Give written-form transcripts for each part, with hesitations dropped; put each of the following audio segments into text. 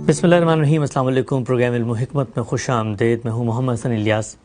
بسم اللہ الرحمن الرحیم۔ السلام علیکم۔ پروگرام علم و حکمت میں خوش آمدید۔ میں ہوں محمد حسن الیاس۔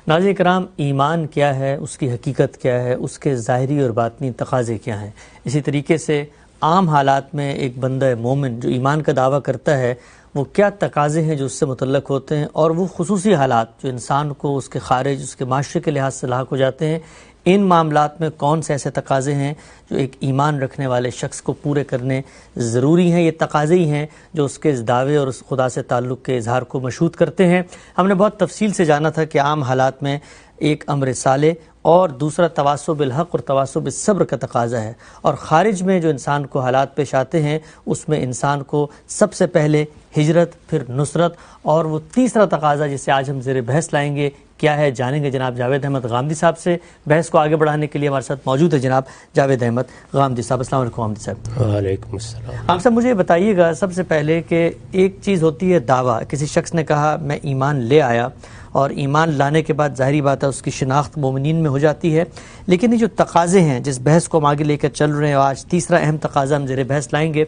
ناظرین کرام، ایمان کیا ہے، اس کی حقیقت کیا ہے، اس کے ظاہری اور باطنی تقاضے کیا ہیں، اسی طریقے سے عام حالات میں ایک بندہ مومن جو ایمان کا دعویٰ کرتا ہے وہ کیا تقاضے ہیں جو اس سے متعلق ہوتے ہیں، اور وہ خصوصی حالات جو انسان کو اس کے خارج، اس کے معاشرے کے لحاظ سے لاحق ہو جاتے ہیں، ان معاملات میں کون سے ایسے تقاضے ہیں جو ایک ایمان رکھنے والے شخص کو پورے کرنے ضروری ہیں۔ یہ تقاضے ہی ہیں جو اس کے اس دعوے اور اس خدا سے تعلق کے اظہار کو مشروط کرتے ہیں۔ ہم نے بہت تفصیل سے جانا تھا کہ عام حالات میں ایک امر صالح اور دوسرا تواصی بالحق اور تواصی بالصبر کا تقاضا ہے، اور خارج میں جو انسان کو حالات پیش آتے ہیں اس میں انسان کو سب سے پہلے ہجرت، پھر نصرت، اور وہ تیسرا تقاضا جسے آج ہم زیر بحث لائیں گے کیا ہے، جانیں گے جناب جاوید احمد غامدی صاحب سے۔ بحث کو آگے بڑھانے کے لیے ہمارے ساتھ موجود ہے جناب جاوید احمد غامدی صاحب۔ السلام علیکم غامدی صاحب۔ وعلیکم السلام۔ آپ صاحب مجھے بتائیے گا سب سے پہلے کہ ایک چیز ہوتی ہے دعویٰ، کسی شخص نے کہا میں ایمان لے آیا، اور ایمان لانے کے بعد ظاہری بات ہے اس کی شناخت مومنین میں ہو جاتی ہے، لیکن یہ جو تقاضے ہیں جس بحث کو ہم آگے لے کر چل رہے ہیں، آج تیسرا اہم تقاضا ہم زیر بحث لائیں گے،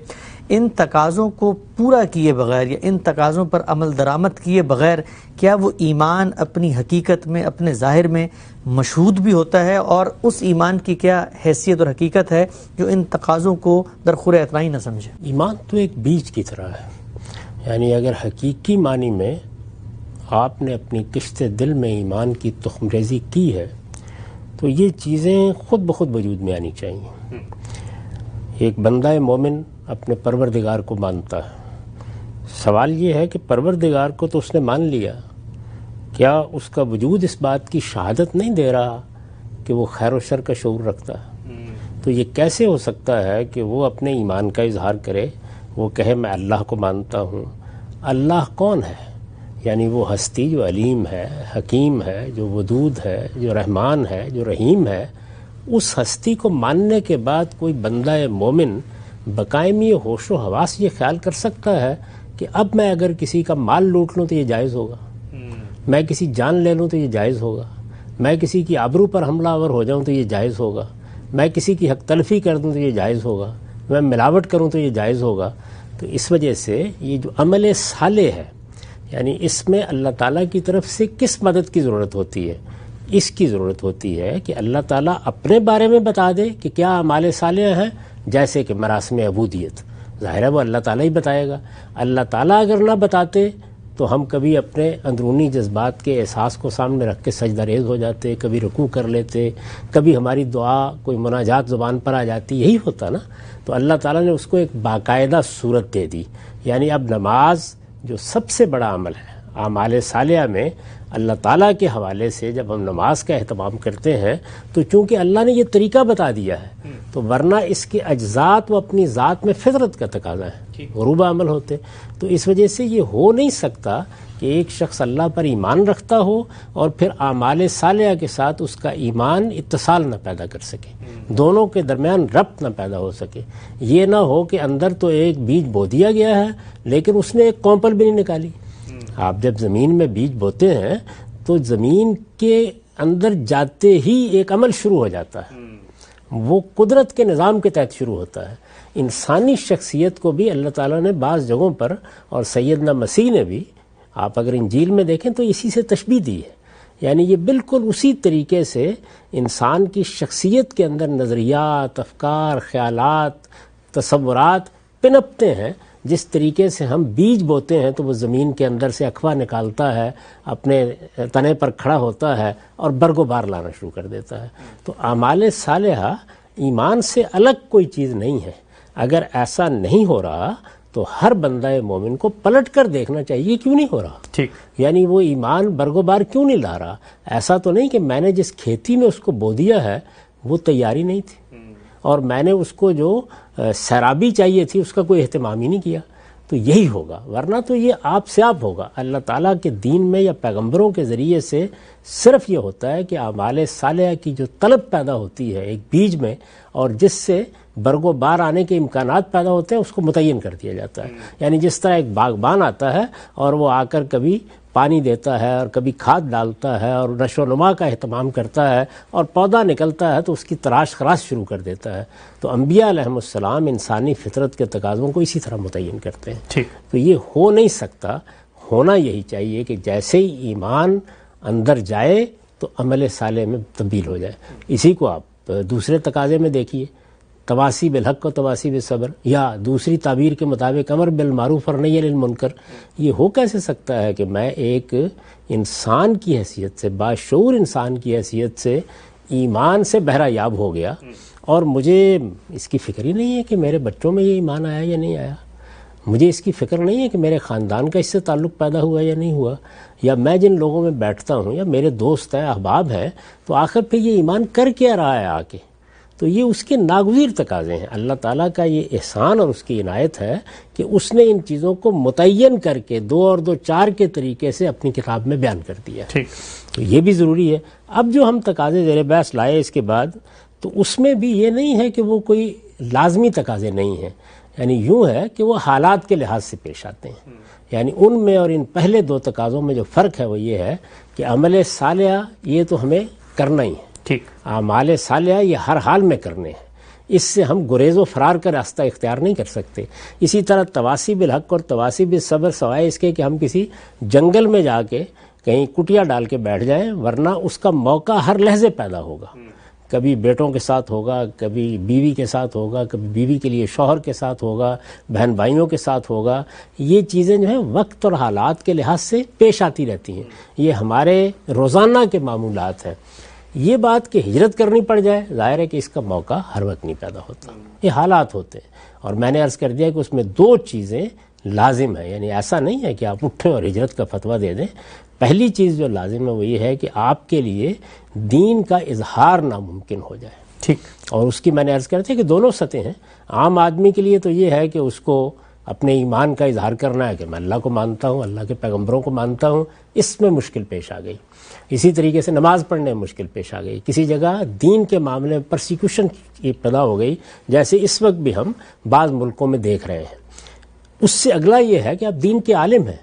ان تقاضوں کو پورا کیے بغیر یا ان تقاضوں پر عمل درآمد کیے بغیر کیا وہ ایمان اپنی حقیقت میں، اپنے ظاہر میں مشہود بھی ہوتا ہے، اور اس ایمان کی کیا حیثیت اور حقیقت ہے جو ان تقاضوں کو درخور اعتنائی نہ سمجھے؟ ایمان تو ایک بیج کی طرح ہے، یعنی اگر حقیقی معنی میں آپ نے اپنی کشت دل میں ایمان کی تخم ریزی کی ہے تو یہ چیزیں خود بخود وجود میں آنی چاہیے۔ ایک بندہ مومن اپنے پروردگار کو مانتا ہے، سوال یہ ہے کہ پروردگار کو تو اس نے مان لیا، کیا اس کا وجود اس بات کی شہادت نہیں دے رہا کہ وہ خیر و شر کا شعور رکھتا ہے؟ تو یہ کیسے ہو سکتا ہے کہ وہ اپنے ایمان کا اظہار کرے، وہ کہے میں اللہ کو مانتا ہوں؟ اللہ کون ہے؟ یعنی وہ ہستی جو علیم ہے، حکیم ہے، جو ودود ہے، جو رحمان ہے، جو رحیم ہے، اس ہستی کو ماننے کے بعد کوئی بندہ مومن بقائمی ہوش و حواس یہ خیال کر سکتا ہے کہ اب میں اگر کسی کا مال لوٹ لوں تو یہ جائز ہوگا، میں کسی جان لے لوں تو یہ جائز ہوگا، میں کسی کی آبرو پر حملہ آور ہو جاؤں تو یہ جائز ہوگا، میں کسی کی حق تلفی کر دوں تو یہ جائز ہوگا، میں ملاوٹ کروں تو یہ جائز ہوگا؟ تو اس وجہ سے یہ جو عمل صالح ہے، یعنی اس میں اللہ تعالیٰ کی طرف سے کس مدد کی ضرورت ہوتی ہے؟ اس کی ضرورت ہوتی ہے کہ اللہ تعالیٰ اپنے بارے میں بتا دے کہ کیا اعمال صالح ہیں، جیسے کہ مراسم عبودیت، ظاہر ہے وہ اللہ تعالیٰ ہی بتائے گا۔ اللہ تعالیٰ اگر نہ بتاتے تو ہم کبھی اپنے اندرونی جذبات کے احساس کو سامنے رکھ کے سجدہ ریز ہو جاتے، کبھی رکوع کر لیتے، کبھی ہماری دعا کوئی مناجات زبان پر آ جاتی، یہی ہوتا نا۔ تو اللہ تعالیٰ نے اس کو ایک باقاعدہ صورت دے دی، یعنی اب نماز جو سب سے بڑا عمل ہے اعمال صالحہ میں، اللہ تعالیٰ کے حوالے سے جب ہم نماز کا اہتمام کرتے ہیں تو چونکہ اللہ نے یہ طریقہ بتا دیا ہے، تو ورنہ اس کے اجزات و اپنی ذات میں فطرت کا تقاضا ہے، غروبہ عمل ہوتے، تو اس وجہ سے یہ ہو نہیں سکتا کہ ایک شخص اللہ پر ایمان رکھتا ہو اور پھر اعمال صالحہ کے ساتھ اس کا ایمان اتصال نہ پیدا کر سکے، دونوں کے درمیان ربط نہ پیدا ہو سکے۔ یہ نہ ہو کہ اندر تو ایک بیج بو دیا گیا ہے لیکن اس نے ایک کونپل بھی نہیں نکالی۔ آپ جب زمین میں بیج بوتے ہیں تو زمین کے اندر جاتے ہی ایک عمل شروع ہو جاتا ہے، وہ قدرت کے نظام کے تحت شروع ہوتا ہے۔ انسانی شخصیت کو بھی اللہ تعالیٰ نے بعض جگہوں پر، اور سیدنا مسیح نے بھی، آپ اگر انجیل میں دیکھیں تو اسی سے تشبیہ دی ہے، یعنی یہ بالکل اسی طریقے سے انسان کی شخصیت کے اندر نظریات، افکار، خیالات، تصورات پنپتے ہیں۔ جس طریقے سے ہم بیج بوتے ہیں تو وہ زمین کے اندر سے اخوا نکالتا ہے، اپنے تنے پر کھڑا ہوتا ہے اور برگ و بار لانا شروع کر دیتا ہے۔ تو اعمال صالحہ ایمان سے الگ کوئی چیز نہیں ہے۔ اگر ایسا نہیں ہو رہا تو ہر بندہ مومن کو پلٹ کر دیکھنا چاہیے کیوں نہیں ہو رہا، ٹھیک، یعنی وہ ایمان برگ و بار کیوں نہیں لا رہا؟ ایسا تو نہیں کہ میں نے جس کھیتی میں اس کو بو دیا ہے وہ تیاری نہیں تھی، اور میں نے اس کو جو سیرابی چاہیے تھی اس کا کوئی اہتمام ہی نہیں کیا، تو یہی ہوگا، ورنہ تو یہ آپ سے آپ ہوگا۔ اللہ تعالیٰ کے دین میں یا پیغمبروں کے ذریعے سے صرف یہ ہوتا ہے کہ اعمال صالحہ کی جو طلب پیدا ہوتی ہے ایک بیج میں، اور جس سے برگ و بار آنے کے امکانات پیدا ہوتے ہیں، اس کو متعین کر دیا جاتا ہے. یعنی جس طرح ایک باغبان آتا ہے اور وہ آ کر کبھی پانی دیتا ہے اور کبھی کھاد ڈالتا ہے اور نشو و نما کا اہتمام کرتا ہے اور پودا نکلتا ہے تو اس کی تراش خراش شروع کر دیتا ہے. تو انبیاء علیہم السلام انسانی فطرت کے تقاضوں کو اسی طرح متعین کرتے ہیں. تو یہ ہو نہیں سکتا. ہونا یہی چاہیے کہ جیسے ہی ایمان اندر جائے تو عمل صالح میں تبدیل ہو جائے. اسی کو آپ دوسرے تقاضے میں دیکھیے، تواسی بالحق و تواسی بالصبر، یا دوسری تعبیر کے مطابق امر بالمعروف اور نہی عن المنکر. یہ ہو کیسے سکتا ہے کہ میں ایک انسان کی حیثیت سے، باشعور انسان کی حیثیت سے ایمان سے بہرہ یاب ہو گیا اور مجھے اس کی فکر ہی نہیں ہے کہ میرے بچوں میں یہ ایمان آیا یا نہیں آیا، مجھے اس کی فکر نہیں ہے کہ میرے خاندان کا اس سے تعلق پیدا ہوا یا نہیں ہوا، یا میں جن لوگوں میں بیٹھتا ہوں یا میرے دوست ہیں، احباب ہیں، تو آخر پہ یہ ایمان کر کیا رہا ہے آ کے. تو یہ اس کے ناگزیر تقاضے ہیں. اللہ تعالیٰ کا یہ احسان اور اس کی عنایت ہے کہ اس نے ان چیزوں کو متعین کر کے 2 اور 2 4 کے طریقے سے اپنی کتاب میں بیان کر دیا. تو یہ بھی ضروری ہے. اب جو ہم تقاضے زیر بحث لائے اس کے بعد، تو اس میں بھی یہ نہیں ہے کہ وہ کوئی لازمی تقاضے نہیں ہیں، یعنی یوں ہے کہ وہ حالات کے لحاظ سے پیش آتے ہیں. یعنی ان میں اور ان پہلے 2 تقاضوں میں جو فرق ہے وہ یہ ہے کہ عمل صالحہ یہ تو ہمیں کرنا ہی ہے، اعمال صالحہ یہ ہر حال میں کرنے ہیں، اس سے ہم گریز و فرار کا راستہ اختیار نہیں کر سکتے. اسی طرح تواسی بالحق اور تواسی بالصبر سوائے اس کے کہ ہم کسی جنگل میں جا کے کہیں کٹیا ڈال کے بیٹھ جائیں، ورنہ اس کا موقع ہر لحظے پیدا ہوگا. کبھی بیٹوں کے ساتھ ہوگا، کبھی بیوی کے ساتھ ہوگا، کبھی بیوی کے لیے شوہر کے ساتھ ہوگا، بہن بھائیوں کے ساتھ ہوگا. یہ چیزیں جو ہیں وقت اور حالات کے لحاظ سے پیش آتی رہتی ہیں. یہ ہمارے روزانہ کے معمولات ہیں. یہ بات کہ ہجرت کرنی پڑ جائے، ظاہر ہے کہ اس کا موقع ہر وقت نہیں پیدا ہوتا، یہ حالات ہوتے ہیں. اور میں نے عرض کر دیا کہ اس میں 2 چیزیں لازم ہیں. یعنی ایسا نہیں ہے کہ آپ اٹھیں اور ہجرت کا فتویٰ دے دیں. پہلی چیز جو لازم ہے وہ یہ ہے کہ آپ کے لیے دین کا اظہار ناممکن ہو جائے. اور اس کی میں نے عرض کر دیا کہ دونوں سطح ہیں. عام آدمی کے لیے تو یہ ہے کہ اس کو اپنے ایمان کا اظہار کرنا ہے کہ میں اللہ کو مانتا ہوں، اللہ کے پیغمبروں کو مانتا ہوں. اس میں مشکل پیش آ گئی. اسی طریقے سے نماز پڑھنے میں مشکل پیش آ گئی. کسی جگہ دین کے معاملے میں پرسیکیوشن کی ابتدا ہو گئی، جیسے اس وقت بھی ہم بعض ملکوں میں دیکھ رہے ہیں. اس سے اگلا یہ ہے کہ آپ دین کے عالم ہیں،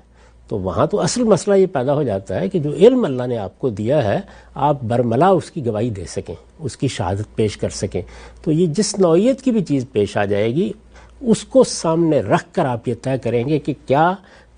تو وہاں تو اصل مسئلہ یہ پیدا ہو جاتا ہے کہ جو علم اللہ نے آپ کو دیا ہے آپ برملا اس کی گواہی دے سکیں، اس کی شہادت پیش کر سکیں. تو یہ جس نوعیت کی بھی چیز پیش آ جائے گی اس کو سامنے رکھ کر آپ یہ طے کریں گے کہ کیا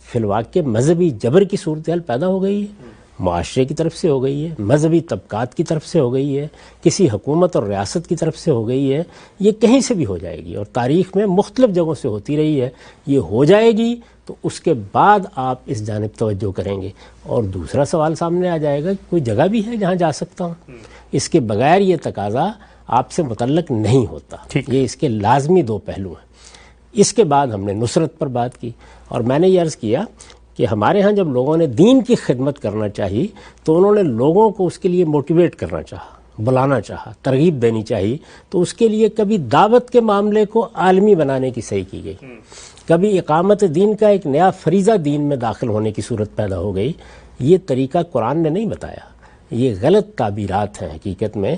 فی الواقع مذہبی جبر کی صورتحال پیدا ہو گئی ہے، معاشرے کی طرف سے ہو گئی ہے، مذہبی طبقات کی طرف سے ہو گئی ہے، کسی حکومت اور ریاست کی طرف سے ہو گئی ہے. یہ کہیں سے بھی ہو جائے گی اور تاریخ میں مختلف جگہوں سے ہوتی رہی ہے. یہ ہو جائے گی تو اس کے بعد آپ اس جانب توجہ کریں گے. اور دوسرا سوال سامنے آ جائے گا کہ کوئی جگہ بھی ہے جہاں جا سکتا ہوں. اس کے بغیر یہ تقاضا آپ سے متعلق نہیں ہوتا. یہ اس کے لازمی 2 پہلو ہیں. اس کے بعد ہم نے نصرت پر بات کی، اور میں نے یہ عرض کیا کہ ہمارے ہاں جب لوگوں نے دین کی خدمت کرنا چاہی تو انہوں نے لوگوں کو اس کے لیے موٹیویٹ کرنا چاہا، بلانا چاہا، ترغیب دینی چاہی. تو اس کے لیے کبھی دعوت کے معاملے کو عالمی بنانے کی صحیح کی گئی، کبھی اقامت دین کا ایک نیا فریضہ دین میں داخل ہونے کی صورت پیدا ہو گئی. یہ طریقہ قرآن نے نہیں بتایا، یہ غلط تعبیرات ہیں. حقیقت میں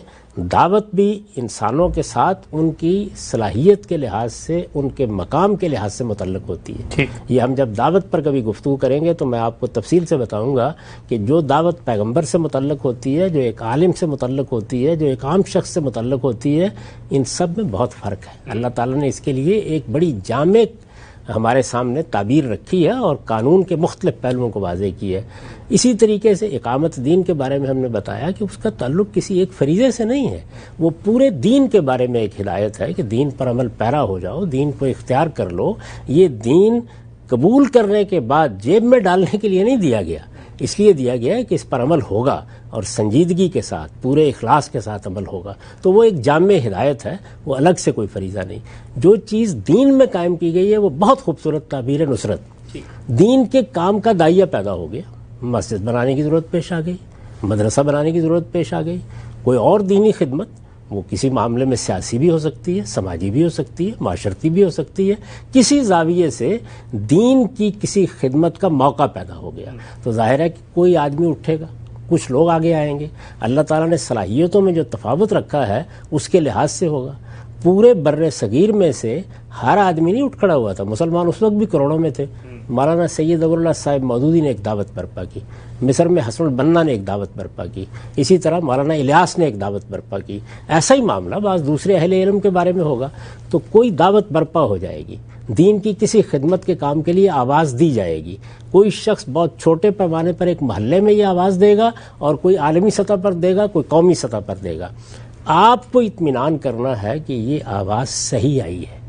دعوت بھی انسانوں کے ساتھ ان کی صلاحیت کے لحاظ سے، ان کے مقام کے لحاظ سے متعلق ہوتی ہے. یہ ہم جب دعوت پر کبھی گفتگو کریں گے تو میں آپ کو تفصیل سے بتاؤں گا کہ جو دعوت پیغمبر سے متعلق ہوتی ہے، جو ایک عالم سے متعلق ہوتی ہے، جو ایک عام شخص سے متعلق ہوتی ہے، ان سب میں بہت فرق ہے. اللہ تعالیٰ نے اس کے لیے ایک بڑی جامع ہمارے سامنے تعبیر رکھی ہے اور قانون کے مختلف پہلوؤں کو واضح کی ہے. اسی طریقے سے اقامت دین کے بارے میں ہم نے بتایا کہ اس کا تعلق کسی ایک فریضے سے نہیں ہے، وہ پورے دین کے بارے میں ایک ہدایت ہے کہ دین پر عمل پیرا ہو جاؤ، دین کو اختیار کر لو. یہ دین قبول کرنے کے بعد جیب میں ڈالنے کے لیے نہیں دیا گیا، اس لیے دیا گیا ہے کہ اس پر عمل ہوگا اور سنجیدگی کے ساتھ، پورے اخلاص کے ساتھ عمل ہوگا. تو وہ ایک جامع ہدایت ہے، وہ الگ سے کوئی فریضہ نہیں. جو چیز دین میں قائم کی گئی ہے وہ بہت خوبصورت تعبیر ہے نصرت. دین کے کام کا داعیہ پیدا ہو گیا، مسجد بنانے کی ضرورت پیش آ گئی، مدرسہ بنانے کی ضرورت پیش آ گئی، کوئی اور دینی خدمت، وہ کسی معاملے میں سیاسی بھی ہو سکتی ہے، سماجی بھی ہو سکتی ہے، معاشرتی بھی ہو سکتی ہے. کسی زاویے سے دین کی کسی خدمت کا موقع پیدا ہو گیا تو ظاہر ہے کہ کوئی آدمی اٹھے گا، کچھ لوگ آگے آئیں گے. اللہ تعالیٰ نے صلاحیتوں میں جو تفاوت رکھا ہے اس کے لحاظ سے ہوگا. پورے بر صغیر میں سے ہر آدمی نہیں اٹھ کھڑا ہوا تھا. مسلمان اس وقت بھی کروڑوں میں تھے. مولانا سید اکبر اللہ صاحب مودودی نے ایک دعوت برپا کی, مصر میں حسن البنا نے ایک دعوت برپا کی, اسی طرح مولانا الیاس نے ایک دعوت برپا کی. ایسا ہی معاملہ بعض دوسرے اہل علم کے بارے میں ہوگا. تو کوئی دعوت برپا ہو جائے گی, دین کی کسی خدمت کے کام کے لیے آواز دی جائے گی. کوئی شخص بہت چھوٹے پیمانے پر ایک محلے میں یہ آواز دے گا اور کوئی عالمی سطح پر دے گا, کوئی قومی سطح پر دے گا. آپ کو اطمینان کرنا ہے کہ یہ آواز صحیح آئی ہے,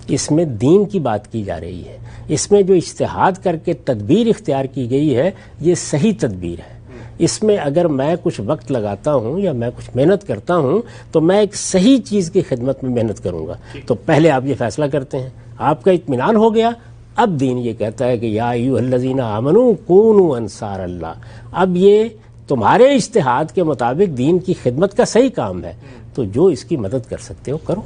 اس میں دین کی بات کی جا رہی ہے, اس میں جو اجتہاد کر کے تدبیر اختیار کی گئی ہے یہ صحیح تدبیر ہے. اس میں اگر میں کچھ وقت لگاتا ہوں یا میں کچھ محنت کرتا ہوں تو میں ایک صحیح چیز کی خدمت میں محنت کروں گا. تو پہلے آپ یہ فیصلہ کرتے ہیں, آپ کا اطمینان ہو گیا. اب دین یہ کہتا ہے کہ یا ایھا الذین آمنوا کونوا انصار اللہ. اب یہ تمہارے اجتہاد کے مطابق دین کی خدمت کا صحیح کام ہے, تو جو اس کی مدد کر سکتے ہو کرو.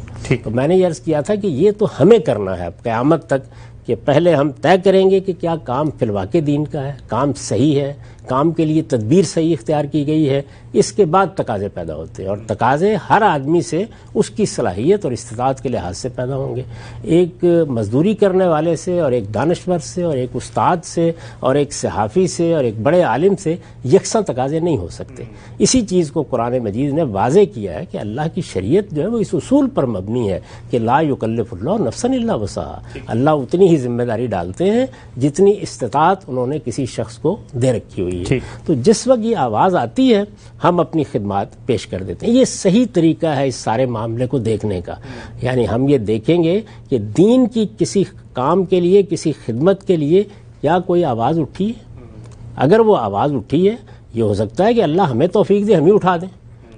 تو میں نے یہ عرض کیا تھا کہ یہ تو ہمیں کرنا ہے اب قیامت تک, کہ پہلے ہم طے کریں گے کہ کیا کام فی الواقع دین کا ہے, کام صحیح ہے, کام کے لیے تدبیر صحیح اختیار کی گئی ہے. اس کے بعد تقاضے پیدا ہوتے ہیں, اور تقاضے ہر آدمی سے اس کی صلاحیت اور استطاعت کے لحاظ سے پیدا ہوں گے. ایک مزدوری کرنے والے سے اور ایک دانشور سے اور ایک استاد سے اور ایک صحافی سے اور ایک بڑے عالم سے یکساں تقاضے نہیں ہو سکتے. اسی چیز کو قرآن مجید نے واضح کیا ہے کہ اللہ کی شریعت جو ہے وہ اس اصول پر مبنی ہے کہ لا یکلف اللہ نفسا الا وسعہا. اللہ اتنی ہی ذمہ داری ڈالتے ہیں جتنی استطاعت انہوں نے کسی شخص کو دے رکھی ہوئی ہے. تو جس وقت یہ آواز آتی ہے ہم اپنی خدمات پیش کر دیتے ہیں. یہ صحیح طریقہ ہے اس سارے معاملے کو دیکھنے کا. یعنی ہم یہ دیکھیں گے کہ دین کی کسی کام کے لیے, کسی خدمت کے لیے کیا کوئی آواز اٹھی ہے. اگر وہ آواز اٹھی ہے, یہ ہو سکتا ہے کہ اللہ ہمیں توفیق دے, ہم ہی اٹھا دیں.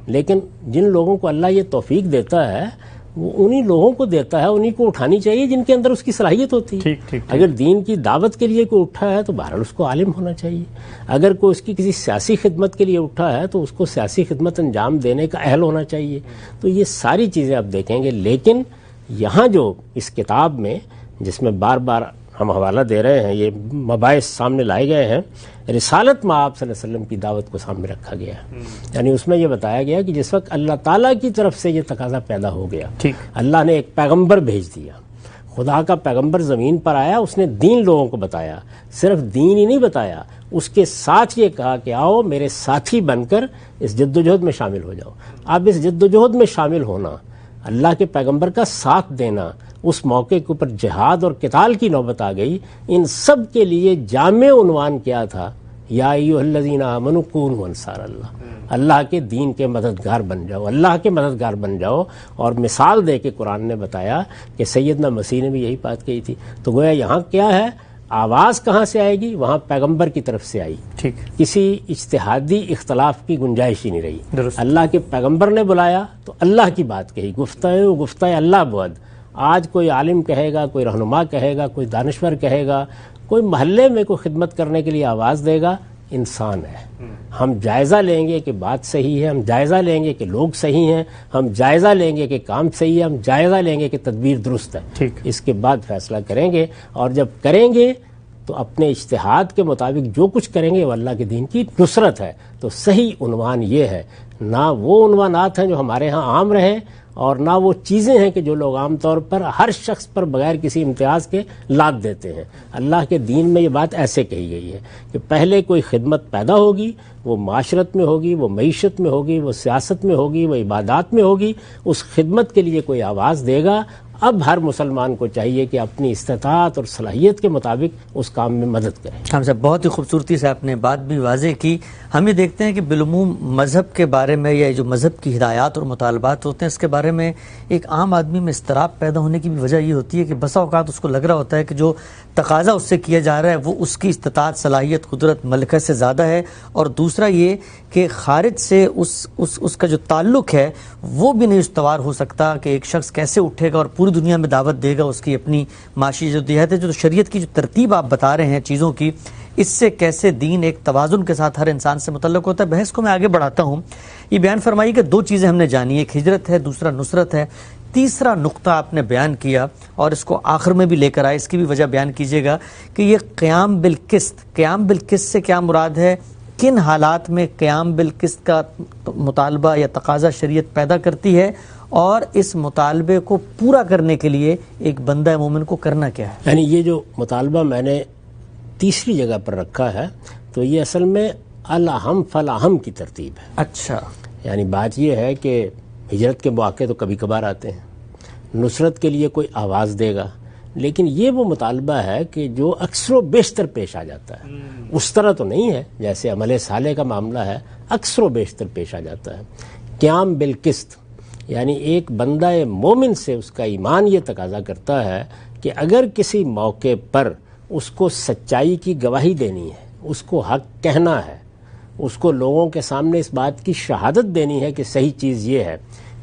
لیکن جن لوگوں کو اللہ یہ توفیق دیتا ہے وہ انہی لوگوں کو دیتا ہے, انہی کو اٹھانی چاہیے جن کے اندر اس کی صلاحیت ہوتی ہے. اگر دین کی دعوت کے لیے کوئی اٹھا ہے تو بہرحال اس کو عالم ہونا چاہیے. اگر کوئی اس کی کسی سیاسی خدمت کے لیے اٹھا ہے تو اس کو سیاسی خدمت انجام دینے کا اہل ہونا چاہیے. تو یہ ساری چیزیں آپ دیکھیں گے. لیکن یہاں جو اس کتاب میں جس میں بار بار ہم حوالہ دے رہے ہیں, یہ مباحث سامنے لائے گئے ہیں, رسالت مآب صلی اللہ علیہ وسلم کی دعوت کو سامنے رکھا گیا ہے. یعنی اس میں یہ بتایا گیا کہ جس وقت اللہ تعالیٰ کی طرف سے یہ تقاضا پیدا ہو گیا, اللہ نے ایک پیغمبر بھیج دیا, خدا کا پیغمبر زمین پر آیا, اس نے دین لوگوں کو بتایا. صرف دین ہی نہیں بتایا, اس کے ساتھ یہ کہا کہ آؤ میرے ساتھی بن کر اس جد و جہد میں شامل ہو جاؤ. اب اس جد و جہد میں شامل ہونا, اللہ کے پیغمبر کا ساتھ دینا, اس موقع کے اوپر جہاد اور قتال کی نوبت آ گئی. ان سب کے لیے جامع عنوان کیا تھا؟ یا ایھا الذین آمنوا کونوا انصار اللہ. اللہ کے دین کے مددگار بن جاؤ, اللہ کے مددگار بن جاؤ. اور مثال دے کے قرآن نے بتایا کہ سیدنا مسیح نے بھی یہی بات کہی تھی. تو گویا یہاں کیا ہے, آواز کہاں سے آئے گی؟ وہاں پیغمبر کی طرف سے آئی. کسی اجتہادی اختلاف کی گنجائش ہی نہیں رہی. اللہ کے پیغمبر نے بلایا تو اللہ کی بات کہی, گفتہ اللہ بود. آج کوئی عالم کہے گا, کوئی رہنما کہے گا, کوئی دانشور کہے گا, کوئی محلے میں کوئی خدمت کرنے کے لیے آواز دے گا, انسان ہے. ہم جائزہ لیں گے کہ بات صحیح ہے, ہم جائزہ لیں گے کہ لوگ صحیح ہیں, ہم جائزہ لیں گے کہ کام صحیح ہے, ہم جائزہ لیں گے کہ تدبیر درست ہے. اس کے بعد فیصلہ کریں گے, اور جب کریں گے تو اپنے اجتہاد کے مطابق جو کچھ کریں گے وہ اللہ کے دین کی نصرت ہے. تو صحیح عنوان یہ ہے, نہ وہ عنوانات ہیں جو ہمارے ہاں عام رہے, اور نہ وہ چیزیں ہیں کہ جو لوگ عام طور پر ہر شخص پر بغیر کسی امتیاز کے لاد دیتے ہیں. اللہ کے دین میں یہ بات ایسے کہی گئی ہے کہ پہلے کوئی خدمت پیدا ہوگی, وہ معاشرت میں ہوگی, وہ معیشت میں ہوگی, وہ سیاست میں ہوگی, وہ عبادات میں ہوگی. اس خدمت کے لیے کوئی آواز دے گا. اب ہر مسلمان کو چاہیے کہ اپنی استطاعت اور صلاحیت کے مطابق اس کام میں مدد کریں. ہم صاحب بہت ہی خوبصورتی سے آپ نے بات بھی واضح کی. ہم یہ دیکھتے ہیں کہ بالعموم مذہب کے بارے میں, یا جو مذہب کی ہدایات اور مطالبات ہوتے ہیں, اس کے بارے میں ایک عام آدمی میں اضطراب پیدا ہونے کی بھی وجہ یہ ہوتی ہے کہ بسا اوقات اس کو لگ رہا ہوتا ہے کہ جو تقاضا اس سے کیا جا رہا ہے وہ اس کی استطاعت, صلاحیت, قدرت, ملکت سے زیادہ ہے. اور دوسرا یہ کہ خارج سے اس کا جو تعلق ہے وہ بھی نہیں استوار ہو سکتا کہ ایک شخص کیسے اٹھے گا اور پوری دنیا میں دعوت دے گا. اس کی اپنی معاشی جدوجہد ہے, جو شریعت کی جو ترتیب آپ بتا رہے ہیں چیزوں کی, اس سے کیسے دین ایک توازن کے ساتھ ہر انسان سے متعلق ہوتا ہے. بحث کو میں آگے بڑھاتا ہوں. یہ بیان فرمائیے کہ دو چیزیں ہم نے جانی, ایک ہجرت ہے, دوسرا نصرت ہے. تیسرا نقطہ آپ نے بیان کیا اور اس کو آخر میں بھی لے کر آئے, اس کی بھی وجہ بیان کیجیے گا کہ یہ قیام بالقسط. قیام بالقسط سے کیا مراد ہے؟ کن حالات میں قیام بالقسط کا مطالبہ یا تقاضا شریعت پیدا کرتی ہے، اور اس مطالبے کو پورا کرنے کے لیے ایک بندہ مومن کو کرنا کیا ہے؟ یعنی یہ جو مطالبہ میں نے تیسری جگہ پر رکھا ہے تو یہ اصل میں الاہم فلاہم کی ترتیب ہے. اچھا، یعنی بات یہ ہے کہ ہجرت کے مواقع تو کبھی کبھار آتے ہیں، نصرت کے لیے کوئی آواز دے گا، لیکن یہ وہ مطالبہ ہے کہ جو اکثر و بیشتر پیش آ جاتا ہے. اس طرح تو نہیں ہے جیسے عمل صالح کا معاملہ ہے، اکثر و بیشتر پیش آ جاتا ہے. قیام بالقسط یعنی ایک بندہ مومن سے اس کا ایمان یہ تقاضا کرتا ہے کہ اگر کسی موقع پر اس کو سچائی کی گواہی دینی ہے، اس کو حق کہنا ہے، اس کو لوگوں کے سامنے اس بات کی شہادت دینی ہے کہ صحیح چیز یہ ہے،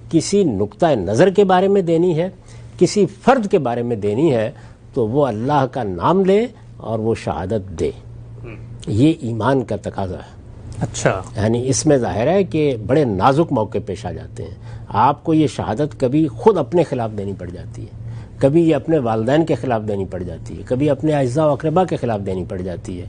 کسی نقطہ نظر کے بارے میں دینی ہے، کسی فرد کے بارے میں دینی ہے، تو وہ اللہ کا نام لے اور وہ شہادت دے. یہ ایمان کا تقاضا ہے. اچھا، یعنی اس میں ظاہر ہے کہ بڑے نازک موقع پیش آ جاتے ہیں. آپ کو یہ شہادت کبھی خود اپنے خلاف دینی پڑ جاتی ہے، کبھی یہ اپنے والدین کے خلاف دینی پڑ جاتی ہے، کبھی اپنے اعزاء و اقربا کے خلاف دینی پڑ جاتی ہے.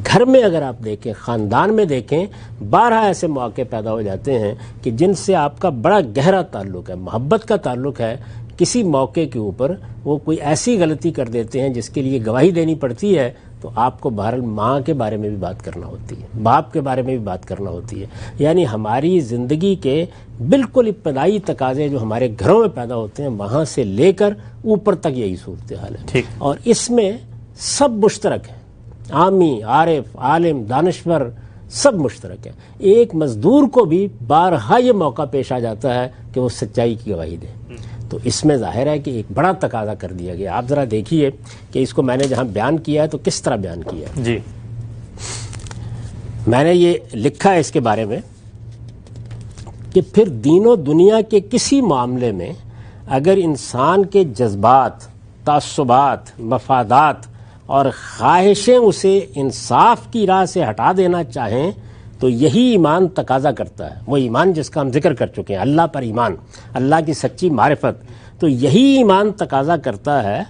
گھر میں اگر آپ دیکھیں، خاندان میں دیکھیں، بارہا ایسے مواقع پیدا ہو جاتے ہیں کہ جن سے آپ کا بڑا گہرا تعلق ہے، محبت کا تعلق ہے. کسی موقع کے اوپر وہ کوئی ایسی غلطی کر دیتے ہیں جس کے لیے گواہی دینی پڑتی ہے، تو آپ کو بہرحال ماں کے بارے میں بھی بات کرنا ہوتی ہے، باپ کے بارے میں بھی بات کرنا ہوتی ہے. یعنی ہماری زندگی کے بالکل ابتدائی تقاضے جو ہمارے گھروں میں پیدا ہوتے ہیں، وہاں سے لے کر اوپر تک یہی صورتحال ہے. اور اس میں سب مشترک ہیں، عامی، عارف، عالم، دانشور، سب مشترک ہیں. ایک مزدور کو بھی بارہا یہ موقع پیش آ جاتا ہے کہ وہ سچائی کی گواہی دے. تو اس میں ظاہر ہے کہ ایک بڑا تقاضا کر دیا گیا. آپ ذرا دیکھیے کہ اس کو میں نے جہاں بیان کیا ہے تو کس طرح بیان کیا ہے. جی، میں نے یہ لکھا ہے اس کے بارے میں کہ پھر دین و دنیا کے کسی معاملے میں اگر انسان کے جذبات، تعصبات، مفادات اور خواہشیں اسے انصاف کی راہ سے ہٹا دینا چاہیں تو یہی ایمان تقاضا کرتا ہے. وہ ایمان جس کا ہم ذکر کر چکے ہیں، اللہ پر ایمان، اللہ کی سچی معرفت. تو یہی ایمان تقاضا کرتا ہے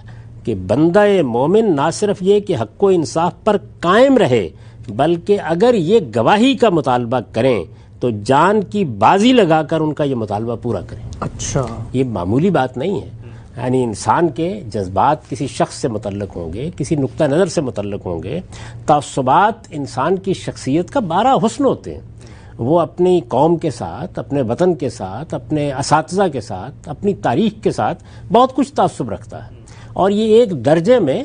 کہ بندہ مومن نہ صرف یہ کہ حق و انصاف پر قائم رہے، بلکہ اگر یہ گواہی کا مطالبہ کریں تو جان کی بازی لگا کر ان کا یہ مطالبہ پورا کریں. اچھا، یہ معمولی بات نہیں ہے. یعنی انسان کے جذبات کسی شخص سے متعلق ہوں گے، کسی نقطہ نظر سے متعلق ہوں گے. تعصبات انسان کی شخصیت کا بارہ حسن ہوتے ہیں. وہ اپنی قوم کے ساتھ، اپنے وطن کے ساتھ، اپنے اساتذہ کے ساتھ، اپنی تاریخ کے ساتھ بہت کچھ تعصب رکھتا ہے، اور یہ ایک درجے میں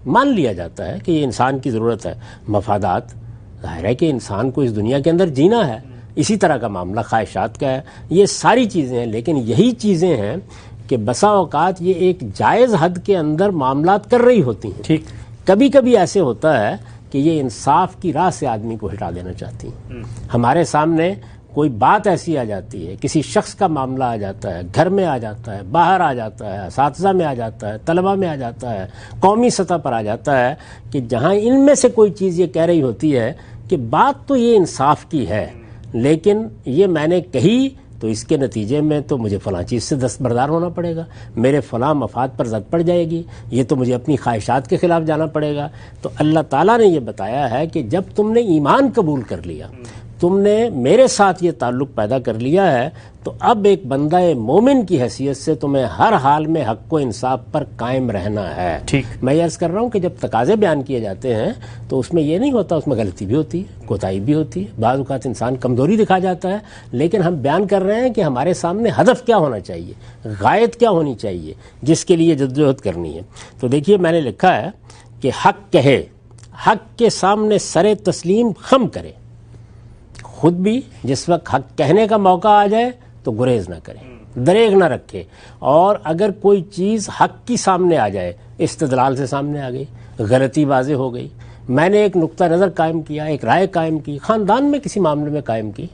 مان لیا جاتا ہے کہ یہ انسان کی ضرورت ہے. مفادات، ظاہر ہے کہ انسان کو اس دنیا کے اندر جینا ہے. اسی طرح کا معاملہ خواہشات کا ہے. یہ ساری چیزیں ہیں، لیکن یہی چیزیں ہیں کہ بسا اوقات یہ ایک جائز حد کے اندر معاملات کر رہی ہوتی ہیں. ٹھیک، کبھی کبھی ایسے ہوتا ہے کہ یہ انصاف کی راہ سے آدمی کو ہٹا دینا چاہتی ہیں. ہمارے سامنے کوئی بات ایسی آ جاتی ہے، کسی شخص کا معاملہ آ جاتا ہے، گھر میں آ جاتا ہے، باہر آ جاتا ہے، اساتذہ میں آ جاتا ہے، طلبہ میں آ جاتا ہے، قومی سطح پر آ جاتا ہے، کہ جہاں ان میں سے کوئی چیز یہ کہہ رہی ہوتی ہے کہ بات تو یہ انصاف کی ہے، لیکن یہ میں نے کہی تو اس کے نتیجے میں تو مجھے فلاں چیز سے دستبردار ہونا پڑے گا، میرے فلاں مفاد پر زد پڑ جائے گی، یہ تو مجھے اپنی خواہشات کے خلاف جانا پڑے گا. تو اللہ تعالیٰ نے یہ بتایا ہے کہ جب تم نے ایمان قبول کر لیا، تم نے میرے ساتھ یہ تعلق پیدا کر لیا ہے، تو اب ایک بندہ مومن کی حیثیت سے تمہیں ہر حال میں حق و انصاف پر قائم رہنا ہے. ٹھیک، میں یہ عرض کر رہا ہوں کہ جب تقاضے بیان کیے جاتے ہیں تو اس میں یہ نہیں ہوتا، اس میں غلطی بھی ہوتی ہے، کوتاہی بھی ہوتی ہے، بعض اوقات انسان کمزوری دکھا جاتا ہے، لیکن ہم بیان کر رہے ہیں کہ ہمارے سامنے ہدف کیا ہونا چاہیے، غایت کیا ہونی چاہیے جس کے لیے جدوجہد کرنی ہے. تو دیکھیے میں نے لکھا ہے کہ حق کہے، حق کے سامنے سر تسلیم خم کرے، خود بھی جس وقت حق کہنے کا موقع آ جائے تو گریز نہ کرے، دریغ نہ رکھے، اور اگر کوئی چیز حق کی سامنے آ جائے، استدلال سے سامنے آ گئی، غلطی واضح ہو گئی، میں نے ایک نقطہ نظر قائم کیا، ایک رائے قائم کی، خاندان میں کسی معاملے میں قائم کی،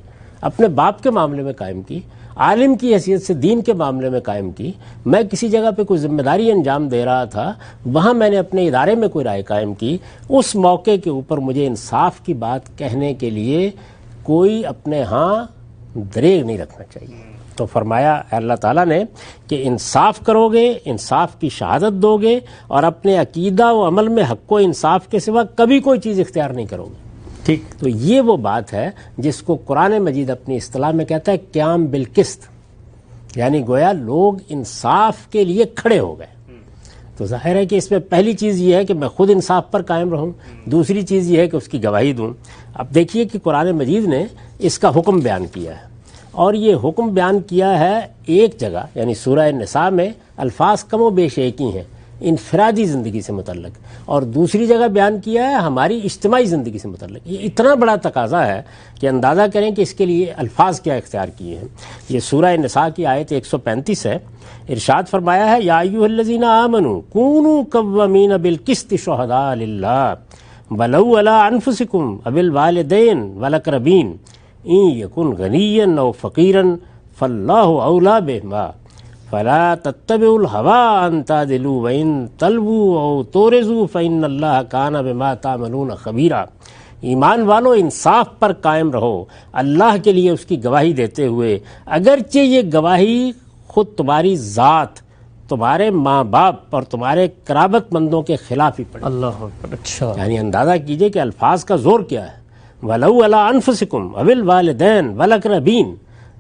اپنے باپ کے معاملے میں قائم کی، عالم کی حیثیت سے دین کے معاملے میں قائم کی، میں کسی جگہ پہ کوئی ذمہ داری انجام دے رہا تھا، وہاں میں نے اپنے ادارے میں کوئی رائے قائم کی، اس موقع کے اوپر مجھے انصاف کی بات کہنے کے لیے کوئی اپنے ہاں دریغ نہیں رکھنا چاہیے. تو فرمایا اللہ تعالیٰ نے کہ انصاف کرو گے، انصاف کی شہادت دو گے، اور اپنے عقیدہ و عمل میں حق و انصاف کے سوا کبھی کوئی چیز اختیار نہیں کرو گے. ٹھیک. تو یہ وہ بات ہے جس کو قرآن مجید اپنی اصطلاح میں کہتا ہے قیام بالقسط، یعنی گویا لوگ انصاف کے لیے کھڑے ہو گئے. تو ظاہر ہے کہ اس میں پہلی چیز یہ ہے کہ میں خود انصاف پر قائم رہوں، دوسری چیز یہ ہے کہ اس کی گواہی دوں. اب دیکھیے کہ قرآن مجید نے اس کا حکم بیان کیا ہے، اور یہ حکم بیان کیا ہے ایک جگہ یعنی سورہ نساء میں الفاظ کم و بیش ایک ہی ہیں انفرادی زندگی سے متعلق، اور دوسری جگہ بیان کیا ہے ہماری اجتماعی زندگی سے متعلق. یہ اتنا بڑا تقاضا ہے کہ اندازہ کریں کہ اس کے لیے الفاظ کیا اختیار کیے ہیں. یہ سورہ نساء کی آیت 135 ہے. ارشاد فرمایا ہے یا ایھا الذین آمنوا کونوا قوامین بالقسط شہداء للہ ولو علی انفسکم او الوالدین والاقربین ان یکن غنیا او فقیرا فاللہ اولی بہما فلا تتبعوا الهوى ان تعدلوا وان تلووا او تورزوا فان اللہ کان بما تعملون خبیرا. ایمان والو انصاف پر قائم رہو اللہ کے لیے اس کی گواہی دیتے ہوئے، اگرچہ یہ گواہی خود تمہاری ذات، تمہارے ماں باپ اور تمہارے قرابت مندوں کے خلاف ہی پڑے. اللہ اکبر. اچھا، یعنی اندازہ کیجئے کہ الفاظ کا زور کیا ہے. وَلَوْ عَلَىٰ أَنفُسِكُمْ أَوِ الْوَالِدَيْنِ وَالْأَقْرَبِينَ،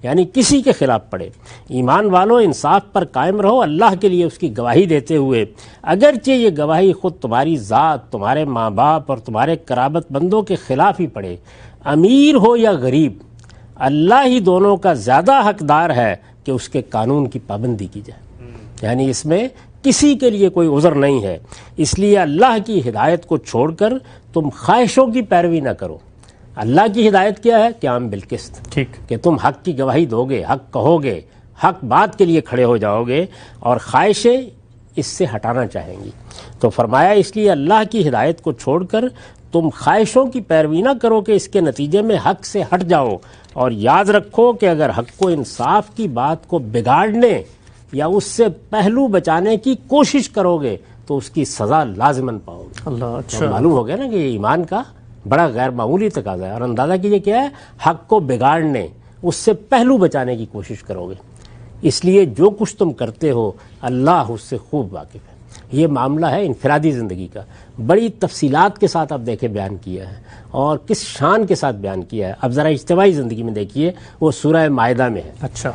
یعنی کسی کے خلاف پڑے. ایمان والو انصاف پر قائم رہو اللہ کے لیے اس کی گواہی دیتے ہوئے، اگرچہ یہ گواہی خود تمہاری ذات، تمہارے ماں باپ اور تمہارے قرابت مندوں کے خلاف ہی پڑے. امیر ہو یا غریب، اللہ ہی دونوں کا زیادہ حقدار ہے کہ اس کے قانون کی پابندی کی جائے. یعنی اس میں کسی کے لیے کوئی عذر نہیں ہے. اس لیے اللہ کی ہدایت کو چھوڑ کر تم خواہشوں کی پیروی نہ کرو. اللہ کی ہدایت کیا ہے؟ قیام بالقسط، ٹھیک، کہ تم حق کی گواہی دو گے، حق کہو گے، حق بات کے لیے کھڑے ہو جاؤ گے، اور خواہشیں اس سے ہٹانا چاہیں گی. تو فرمایا اس لیے اللہ کی ہدایت کو چھوڑ کر تم خواہشوں کی پیروی نہ کرو کہ اس کے نتیجے میں حق سے ہٹ جاؤ. اور یاد رکھو کہ اگر حق و انصاف کی بات کو بگاڑنے یا اس سے پہلو بچانے کی کوشش کرو گے تو اس کی سزا لازماً پاؤ گے. اللہ. اچھا، تو معلوم ہو گیا نا کہ یہ ایمان کا بڑا غیر معمولی تقاضا ہے. اور اندازہ کیجئے کیا ہے، حق کو بگاڑنے، اس سے پہلو بچانے کی کوشش کرو گے. اس لیے جو کچھ تم کرتے ہو اللہ اس سے خوب واقف ہے. یہ معاملہ ہے انفرادی زندگی کا، بڑی تفصیلات کے ساتھ اب دیکھیں بیان کیا ہے، اور کس شان کے ساتھ بیان کیا ہے. اب ذرا اجتماعی زندگی میں دیکھیے، وہ سورہ مائدہ میں ہے. اچھا،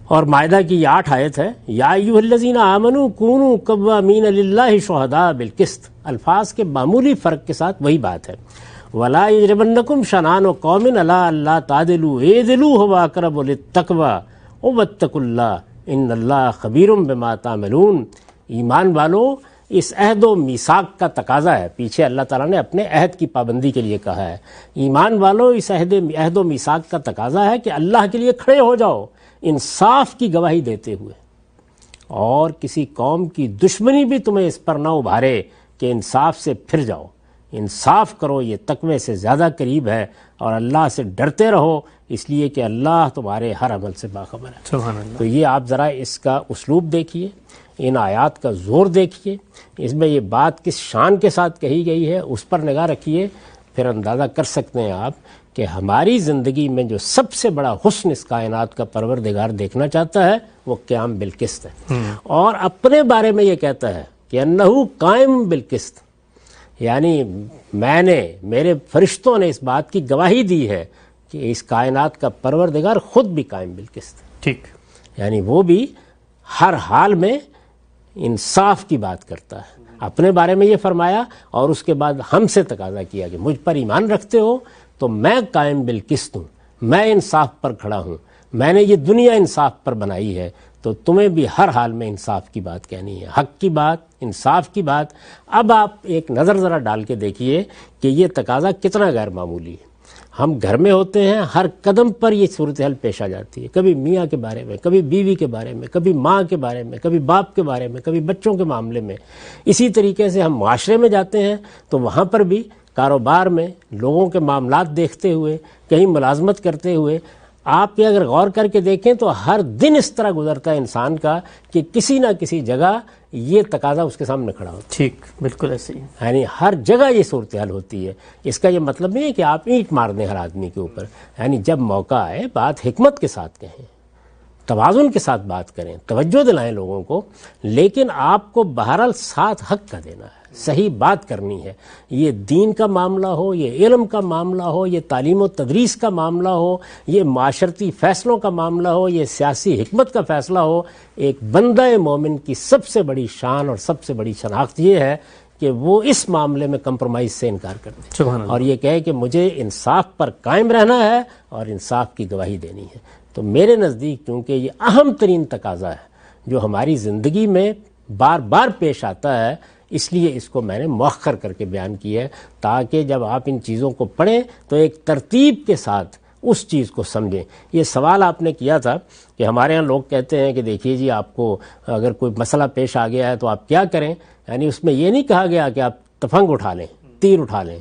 اور مائدہ کی یہ 8 آیت ہے. یا ایھا الذین آمنوا کونوا قوامین للہ شہداء بالقسط. الفاظ کے معمولی فرق کے ساتھ وہی بات ہے. ولا یجرمنکم شنآن قوم علی الا تعدلوا اعدلوا هو اقرب للتقوی واتقوا اللہ ان اللہ خبیر بما تعملون. ایمان والو اس عہد و میثاق کا تقاضا ہے. پیچھے اللہ تعالیٰ نے اپنے عہد کی پابندی کے لیے کہا ہے. ایمان والو اس عہد و میثاق کا تقاضا ہے کہ اللہ کے لیے کھڑے ہو جاؤ انصاف کی گواہی دیتے ہوئے، اور کسی قوم کی دشمنی بھی تمہیں اس پر نہ ابھارے کہ انصاف سے پھر جاؤ. انصاف کرو، یہ تقوی سے زیادہ قریب ہے. اور اللہ سے ڈرتے رہو اس لیے کہ اللہ تمہارے ہر عمل سے باخبر ہے. سبحان اللہ. تو یہ آپ ذرا اس کا اسلوب دیکھیے، ان آیات کا زور دیکھیے، اس میں یہ بات کس شان کے ساتھ کہی گئی ہے اس پر نگاہ رکھیے. پھر اندازہ کر سکتے ہیں آپ کہ ہماری زندگی میں جو سب سے بڑا حسن اس کائنات کا پروردگار دیکھنا چاہتا ہے وہ قیام بالقسط ہے. اور اپنے بارے میں یہ کہتا ہے کہ انہو قائم بالقسط، یعنی میں نے، میرے فرشتوں نے اس بات کی گواہی دی ہے کہ اس کائنات کا پروردگار خود بھی قائم بالقسط ہے. ٹھیک، یعنی وہ بھی ہر حال میں انصاف کی بات کرتا ہے. اپنے بارے میں یہ فرمایا، اور اس کے بعد ہم سے تقاضا کیا کہ مجھ پر ایمان رکھتے ہو تو میں قائم بالقسط ہوں، میں انصاف پر کھڑا ہوں، میں نے یہ دنیا انصاف پر بنائی ہے، تو تمہیں بھی ہر حال میں انصاف کی بات کہنی ہے، حق کی بات، انصاف کی بات. اب آپ ایک نظر ذرا ڈال کے دیکھیے کہ یہ تقاضا کتنا غیر معمولی ہے. ہم گھر میں ہوتے ہیں، ہر قدم پر یہ صورتحال پیش آ جاتی ہے. کبھی میاں کے بارے میں، کبھی بیوی کے بارے میں، کبھی ماں کے بارے میں، کبھی باپ کے بارے میں، کبھی بچوں کے معاملے میں. اسی طریقے سے ہم معاشرے میں جاتے ہیں تو وہاں پر بھی کاروبار میں لوگوں کے معاملات دیکھتے ہوئے، کہیں ملازمت کرتے ہوئے، آپ یہ اگر غور کر کے دیکھیں تو ہر دن اس طرح گزرتا ہے انسان کا کہ کسی نہ کسی جگہ یہ تقاضا اس کے سامنے کھڑا ہوتا ہے. ٹھیک، بالکل ایسے ہی. یعنی ہر جگہ یہ صورتحال ہوتی ہے. اس کا یہ مطلب نہیں ہے کہ آپ اینٹ مار دیں ہر آدمی کے اوپر. یعنی جب موقع آئے بات حکمت کے ساتھ کہیں، توازن کے ساتھ بات کریں، توجہ دلائیں لوگوں کو، لیکن آپ کو بہرحال ساتھ حق کا دینا ہے، صحیح بات کرنی ہے. یہ دین کا معاملہ ہو، یہ علم کا معاملہ ہو، یہ تعلیم و تدریس کا معاملہ ہو، یہ معاشرتی فیصلوں کا معاملہ ہو، یہ سیاسی حکمت کا فیصلہ ہو، ایک بندہ مومن کی سب سے بڑی شان اور سب سے بڑی شناخت یہ ہے کہ وہ اس معاملے میں کمپرومائز سے انکار کر دے اور یہ کہے کہ مجھے انصاف پر قائم رہنا ہے اور انصاف کی گواہی دینی ہے. تو میرے نزدیک چونکہ یہ اہم ترین تقاضا ہے جو ہماری زندگی میں بار بار پیش آتا ہے، اس لیے اس کو میں نے مؤخر کر کے بیان کیا ہے تاکہ جب آپ ان چیزوں کو پڑھیں تو ایک ترتیب کے ساتھ اس چیز کو سمجھیں. یہ سوال آپ نے کیا تھا کہ ہمارے ہاں لوگ کہتے ہیں کہ دیکھیے جی آپ کو اگر کوئی مسئلہ پیش آ گیا ہے تو آپ کیا کریں. یعنی اس میں یہ نہیں کہا گیا کہ آپ تفنگ اٹھا لیں، تیر اٹھا لیں،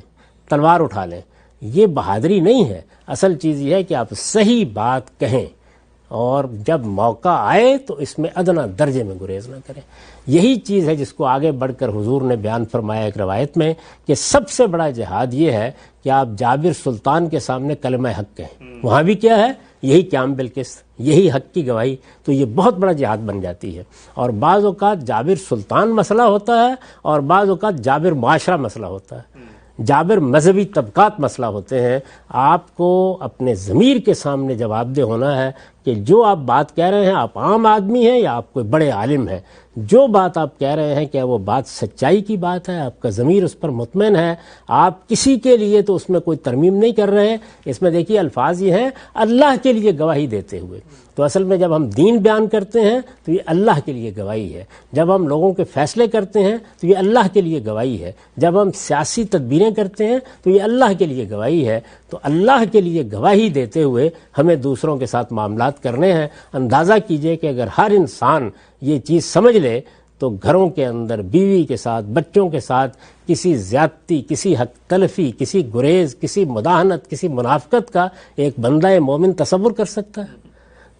تلوار اٹھا لیں. یہ بہادری نہیں ہے. اصل چیز یہ ہے کہ آپ صحیح بات کہیں اور جب موقع آئے تو اس میں ادنا درجے میں گریز نہ کریں. یہی چیز ہے جس کو آگے بڑھ کر حضور نے بیان فرمایا ایک روایت میں کہ سب سے بڑا جہاد یہ ہے کہ آپ جابر سلطان کے سامنے کلمہ حق کہیں. وہاں بھی کیا ہے؟ یہی قیام بالقسط، یہی حق کی گواہی. تو یہ بہت بڑا جہاد بن جاتی ہے. اور بعض اوقات جابر سلطان مسئلہ ہوتا ہے اور بعض اوقات جابر معاشرہ مسئلہ ہوتا ہے، جابر مذہبی طبقات مسئلہ ہوتے ہیں. آپ کو اپنے ضمیر کے سامنے جواب دہ ہونا ہے کہ جو آپ بات کہہ رہے ہیں آپ عام آدمی ہیں یا آپ کوئی بڑے عالم ہیں. جو بات آپ کہہ رہے ہیں کیا وہ بات سچائی کی بات ہے؟ آپ کا ضمیر اس پر مطمئن ہے؟ آپ کسی کے لیے تو اس میں کوئی ترمیم نہیں کر رہے. اس میں دیکھیے الفاظ یہ ہیں اللہ کے لیے گواہی دیتے ہوئے. تو اصل میں جب ہم دین بیان کرتے ہیں تو یہ اللہ کے لیے گواہی ہے. جب ہم لوگوں کے فیصلے کرتے ہیں تو یہ اللہ کے لیے گواہی ہے. جب ہم سیاسی تدبیریں کرتے ہیں تو یہ اللہ کے لیے گواہی ہے. تو اللہ کے لیے گواہی دیتے ہوئے ہمیں دوسروں کے ساتھ معاملات کرنے ہیں. اندازہ کیجئے کہ اگر ہر انسان یہ چیز سمجھ لے تو گھروں کے اندر بیوی کے ساتھ، بچوں کے ساتھ کسی زیادتی، کسی حق تلفی، کسی گریز، کسی مداہنت، کسی منافقت کا ایک بندہ مومن تصور کر سکتا ہے.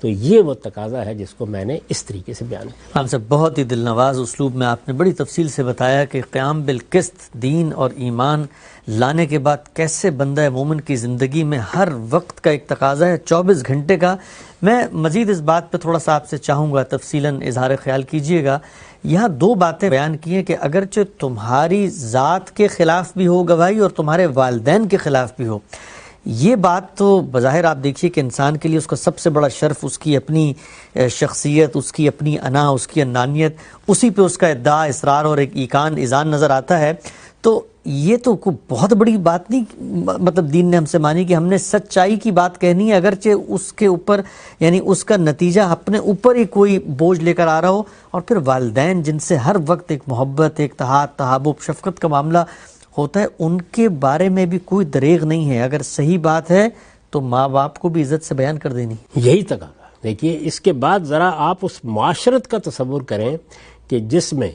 تو یہ وہ تقاضا ہے جس کو میں نے اس طریقے سے بیان کیا. ہم سب بہت ہی دلنواز اسلوب میں آپ نے بڑی تفصیل سے بتایا کہ قیام بالقسط دین اور ایمان لانے کے بعد کیسے بندہ مومن کی زندگی میں ہر وقت کا ایک تقاضا ہے 24 گھنٹے کا. میں مزید اس بات پہ تھوڑا سا آپ سے چاہوں گا تفصیلاً اظہار خیال کیجئے گا. یہاں دو باتیں بیان کی ہیں کہ اگرچہ تمہاری ذات کے خلاف بھی ہو گواہی اور تمہارے والدین کے خلاف بھی ہو. یہ بات تو بظاہر آپ دیکھیے کہ انسان کے لیے اس کا سب سے بڑا شرف اس کی اپنی شخصیت، اس کی اپنی انا، اس کی انانیت، اسی پہ اس کا ادعا، اصرار اور ایک ایقان ایذان نظر آتا ہے. تو یہ تو کوئی بہت بڑی بات نہیں مطلب دین نے ہم سے مانی کہ ہم نے سچائی کی بات کہنی ہے اگرچہ اس کے اوپر یعنی اس کا نتیجہ اپنے اوپر ہی کوئی بوجھ لے کر آ رہا ہو. اور پھر والدین جن سے ہر وقت ایک محبت، ایک تحابب، شفقت کا معاملہ ہوتا ہے، ان کے بارے میں بھی کوئی دریغ نہیں ہے. اگر صحیح بات ہے تو ماں باپ کو بھی عزت سے بیان کر دینی. یہی تقاضا. دیکھیے اس کے بعد ذرا آپ اس معاشرت کا تصور کریں کہ جس میں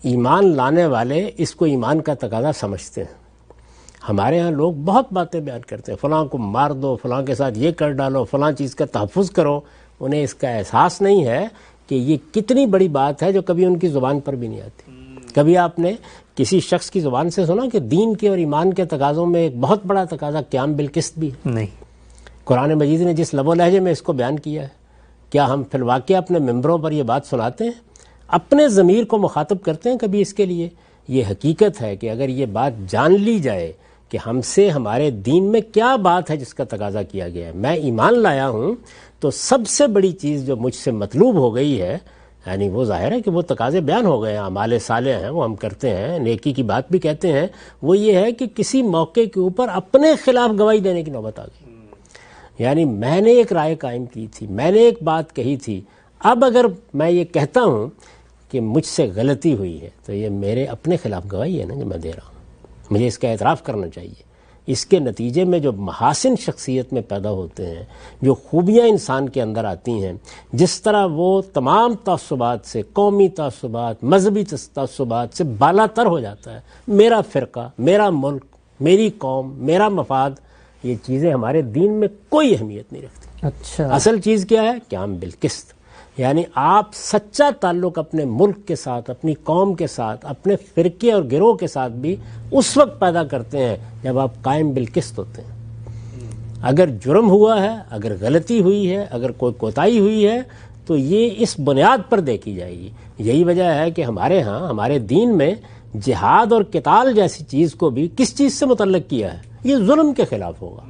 ایمان لانے والے اس کو ایمان کا تقاضا سمجھتے ہیں. ہمارے ہاں لوگ بہت باتیں بیان کرتے ہیں، فلاں کو مار دو، فلاں کے ساتھ یہ کر ڈالو، فلاں چیز کا تحفظ کرو. انہیں اس کا احساس نہیں ہے کہ یہ کتنی بڑی بات ہے جو کبھی ان کی زبان پر بھی نہیں آتی. کبھی آپ نے کسی شخص کی زبان سے سنا کہ دین کے اور ایمان کے تقاضوں میں ایک بہت بڑا تقاضا قیام بالقسط بھی ہے؟ نہیں. قرآن مجید نے جس لب و لہجے میں اس کو بیان کیا ہے، کیا ہم فی الواقع اپنے ممبروں پر یہ بات سناتے ہیں؟ اپنے ضمیر کو مخاطب کرتے ہیں کبھی اس کے لیے؟ یہ حقیقت ہے کہ اگر یہ بات جان لی جائے کہ ہم سے ہمارے دین میں کیا بات ہے جس کا تقاضا کیا گیا ہے، میں ایمان لایا ہوں تو سب سے بڑی چیز جو مجھ سے مطلوب ہو گئی ہے، یعنی وہ ظاہر ہے کہ وہ تقاضے بیان ہو گئے ہیں، اعمال صالح ہیں وہ ہم کرتے ہیں، نیکی کی بات بھی کہتے ہیں، وہ یہ ہے کہ کسی موقع کے اوپر اپنے خلاف گواہی دینے کی نوبت آ گئی. یعنی میں نے ایک رائے قائم کی تھی، میں نے ایک بات کہی تھی، اب اگر میں یہ کہتا ہوں کہ مجھ سے غلطی ہوئی ہے تو یہ میرے اپنے خلاف گواہی ہے نا جو میں دے رہا ہوں. مجھے اس کا اعتراف کرنا چاہیے. اس کے نتیجے میں جو محاسن شخصیت میں پیدا ہوتے ہیں، جو خوبیاں انسان کے اندر آتی ہیں، جس طرح وہ تمام تعصبات سے، قومی تعصبات، مذہبی تعصبات سے بالا تر ہو جاتا ہے. میرا فرقہ، میرا ملک، میری قوم، میرا مفاد، یہ چیزیں ہمارے دین میں کوئی اہمیت نہیں رکھتی. اچھا، اصل چیز کیا ہے؟ قیام بالقسط. یعنی آپ سچا تعلق اپنے ملک کے ساتھ، اپنی قوم کے ساتھ، اپنے فرقے اور گروہ کے ساتھ بھی اس وقت پیدا کرتے ہیں جب آپ قائم بالقسط ہوتے ہیں. اگر جرم ہوا ہے، اگر غلطی ہوئی ہے، اگر کوئی کوتاہی ہوئی ہے تو یہ اس بنیاد پر دیکھی جائے گی. یہی وجہ ہے کہ ہمارے ہاں، ہمارے دین میں جہاد اور قتال جیسی چیز کو بھی کس چیز سے متعلق کیا ہے؟ یہ ظلم کے خلاف ہوگا.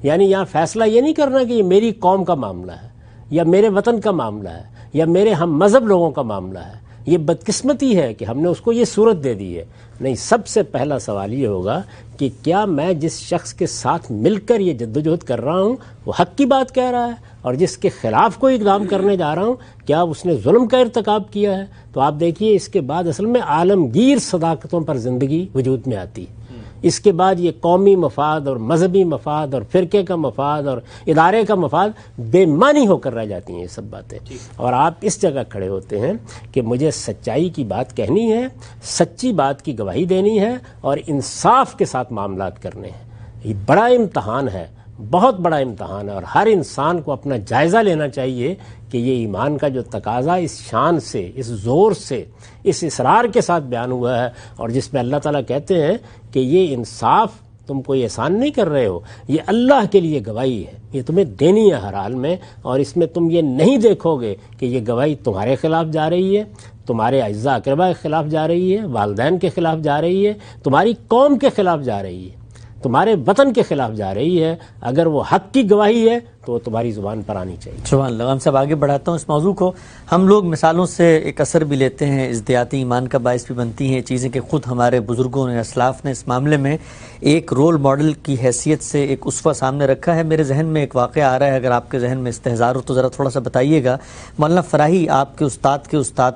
یعنی یہاں فیصلہ یہ نہیں کرنا کہ یہ میری قوم کا معاملہ ہے یا میرے وطن کا معاملہ ہے یا میرے ہم مذہب لوگوں کا معاملہ ہے. یہ بدقسمتی ہے کہ ہم نے اس کو یہ صورت دے دی ہے. نہیں، سب سے پہلا سوال یہ ہوگا کہ کیا میں جس شخص کے ساتھ مل کر یہ جدوجہد کر رہا ہوں وہ حق کی بات کہہ رہا ہے، اور جس کے خلاف کوئی اقدام کرنے جا رہا ہوں کیا اس نے ظلم کا ارتکاب کیا ہے؟ تو آپ دیکھیے اس کے بعد اصل میں عالمگیر صداقتوں پر زندگی وجود میں آتی ہے. اس کے بعد یہ قومی مفاد اور مذہبی مفاد اور فرقے کا مفاد اور ادارے کا مفاد بے معنی ہو کر رہ جاتی ہیں یہ سب باتیں. اور آپ اس جگہ کھڑے ہوتے ہیں کہ مجھے سچائی کی بات کہنی ہے، سچی بات کی گواہی دینی ہے اور انصاف کے ساتھ معاملات کرنے ہیں. یہ بڑا امتحان ہے، بہت بڑا امتحان ہے، اور ہر انسان کو اپنا جائزہ لینا چاہیے کہ یہ ایمان کا جو تقاضا اس شان سے، اس زور سے، اس اصرار کے ساتھ بیان ہوا ہے، اور جس میں اللہ تعالیٰ کہتے ہیں کہ یہ انصاف تم کوئی احسان نہیں کر رہے ہو، یہ اللہ کے لیے گواہی ہے، یہ تمہیں دینی ہے ہر حال میں، اور اس میں تم یہ نہیں دیکھو گے کہ یہ گواہی تمہارے خلاف جا رہی ہے، تمہارے اعزاء اقربا کے خلاف جا رہی ہے، والدین کے خلاف جا رہی ہے، تمہاری قوم کے خلاف جا رہی ہے، تمہارے وطن کے خلاف جا رہی ہے. اگر وہ حق کی گواہی ہے تو وہ تمہاری زبان پر آنی چاہیے. سبحان اللہ. ہم سب آگے بڑھاتا ہوں اس موضوع کو. ہم لوگ مثالوں سے ایک اثر بھی لیتے ہیں، ازدیاتی ایمان کا باعث بھی بنتی ہیں چیزیں کہ خود ہمارے بزرگوں نے، اسلاف نے اس معاملے میں ایک رول ماڈل کی حیثیت سے ایک اسوہ سامنے رکھا ہے. میرے ذہن میں ایک واقعہ آ رہا ہے، اگر آپ کے ذہن میں استحضار ہو تو ذرا تھوڑا سا بتائیے گا. مولانا فراہی آپ کے استاد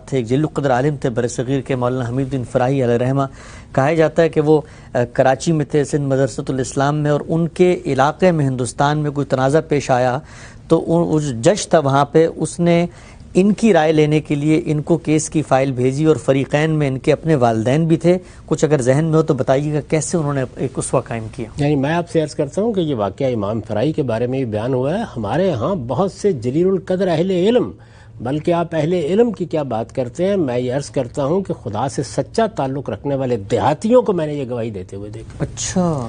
تھے، ایک جلیل القدر عالم تھے برصغیر کے، مولانا حمید بن فراہی علیہ رحمہ. کہا جاتا ہے کہ وہ کراچی میں تھے، سندھ مدرسۃ الاسلام میں، اور ان کے علاقے میں ہندوستان میں کوئی تنازع پیش آیا تو جو جج تھا وہاں پہ، اس نے ان کی رائے لینے کے لیے ان کو کیس کی فائل بھیجی، اور فریقین میں ان کے اپنے والدین بھی تھے. کچھ اگر ذہن میں ہو تو بتائیے گا کیسے انہوں نے ایک اسوہ قائم کیا. یعنی میں آپ سے عرض کرتا ہوں کہ یہ واقعہ امام فراہی کے بارے میں بھی بیان ہوا ہے. ہمارے ہاں بہت سے جلیل القدر اہل علم، بلکہ آپ اہل علم کی کیا بات کرتے ہیں، میں یہ عرض کرتا ہوں کہ خدا سے سچا تعلق رکھنے والے دیہاتیوں کو میں نے یہ گواہی دیتے ہوئے دیکھا. اچھا.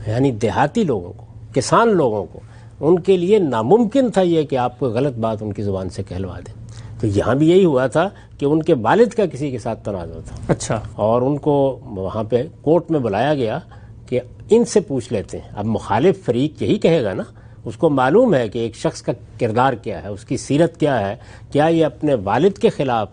یعنی دیہاتی لوگوں کو، کسان لوگوں کو، ان کے لیے ناممکن تھا یہ کہ آپ کو غلط بات ان کی زبان سے کہلوا دیں. تو یہاں بھی یہی ہوا تھا کہ ان کے والد کا کسی کے ساتھ تنازع تھا. اچھا. اور ان کو وہاں پہ کورٹ میں بلایا گیا کہ ان سے پوچھ لیتے ہیں. اب مخالف فریق یہی کہے گا نا، اس کو معلوم ہے کہ ایک شخص کا کردار کیا ہے، اس کی سیرت کیا ہے، کیا یہ اپنے والد کے خلاف،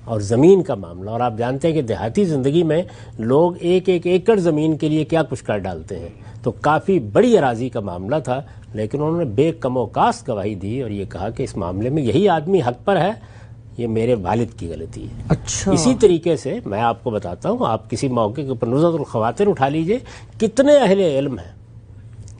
اور زمین کا معاملہ. اور آپ جانتے ہیں کہ دیہاتی زندگی میں لوگ ایک ایک ایکڑ زمین کے لیے کیا کچھ کر ڈالتے ہیں. تو کافی بڑی اراضی کا معاملہ تھا، لیکن انہوں نے بے کم و کاست گواہی دی اور یہ کہا کہ اس معاملے میں یہی آدمی حق پر ہے، یہ میرے والد کی غلطی ہے. اچھا. اسی طریقے سے میں آپ کو بتاتا ہوں، آپ کسی موقع کے اوپر نزہۃ الخواطر اٹھا لیجئے، کتنے اہل علم ہیں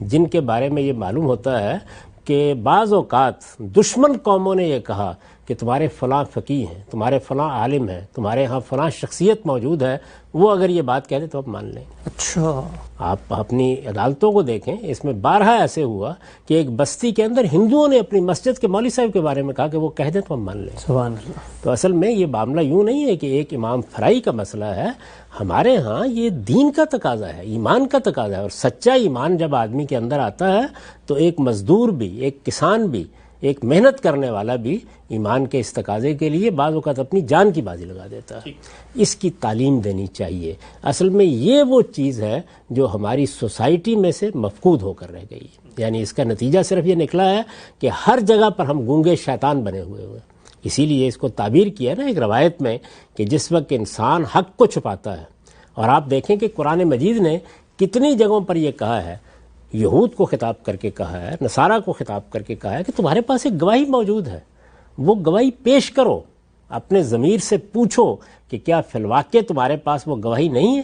جن کے بارے میں یہ معلوم ہوتا ہے کہ بعض اوقات دشمن قوموں نے یہ کہا کہ تمہارے فلاں فقیہ ہیں، تمہارے فلاں عالم ہیں، تمہارے ہاں فلاں شخصیت موجود ہے، وہ اگر یہ بات کہہ دے تو آپ مان لیں. اچھا. آپ اپنی عدالتوں کو دیکھیں، اس میں بارہا ایسے ہوا کہ ایک بستی کے اندر ہندوؤں نے اپنی مسجد کے مولوی صاحب کے بارے میں کہا کہ وہ کہہ دیں تو ہم مان لیں. سبحان اللہ. تو اصل میں یہ معاملہ یوں نہیں ہے کہ ایک امام فراہی کا مسئلہ ہے. ہمارے ہاں یہ دین کا تقاضا ہے، ایمان کا تقاضا ہے. اور سچا ایمان جب آدمی کے اندر آتا ہے تو ایک مزدور بھی، ایک کسان بھی، ایک محنت کرنے والا بھی ایمان کے اس تقاضے کے لیے بعض اوقات اپنی جان کی بازی لگا دیتا ہے. اس کی تعلیم دینی چاہیے. اصل میں یہ وہ چیز ہے جو ہماری سوسائٹی میں سے مفقود ہو کر رہ گئی. یعنی اس کا نتیجہ صرف یہ نکلا ہے کہ ہر جگہ پر ہم گونگے شیطان بنے ہوئے. اسی لیے اس کو تعبیر کیا نا ایک روایت میں کہ جس وقت انسان حق کو چھپاتا ہے، اور آپ دیکھیں کہ قرآن مجید نے کتنی جگہوں پر یہ کہا ہے، یہود کو خطاب کر کے کہا ہے، نصارہ کو خطاب کر کے کہا ہے کہ تمہارے پاس ایک گواہی موجود ہے، وہ گواہی پیش کرو. اپنے ضمیر سے پوچھو کہ کیا فی الواقع تمہارے پاس وہ گواہی نہیں ہے.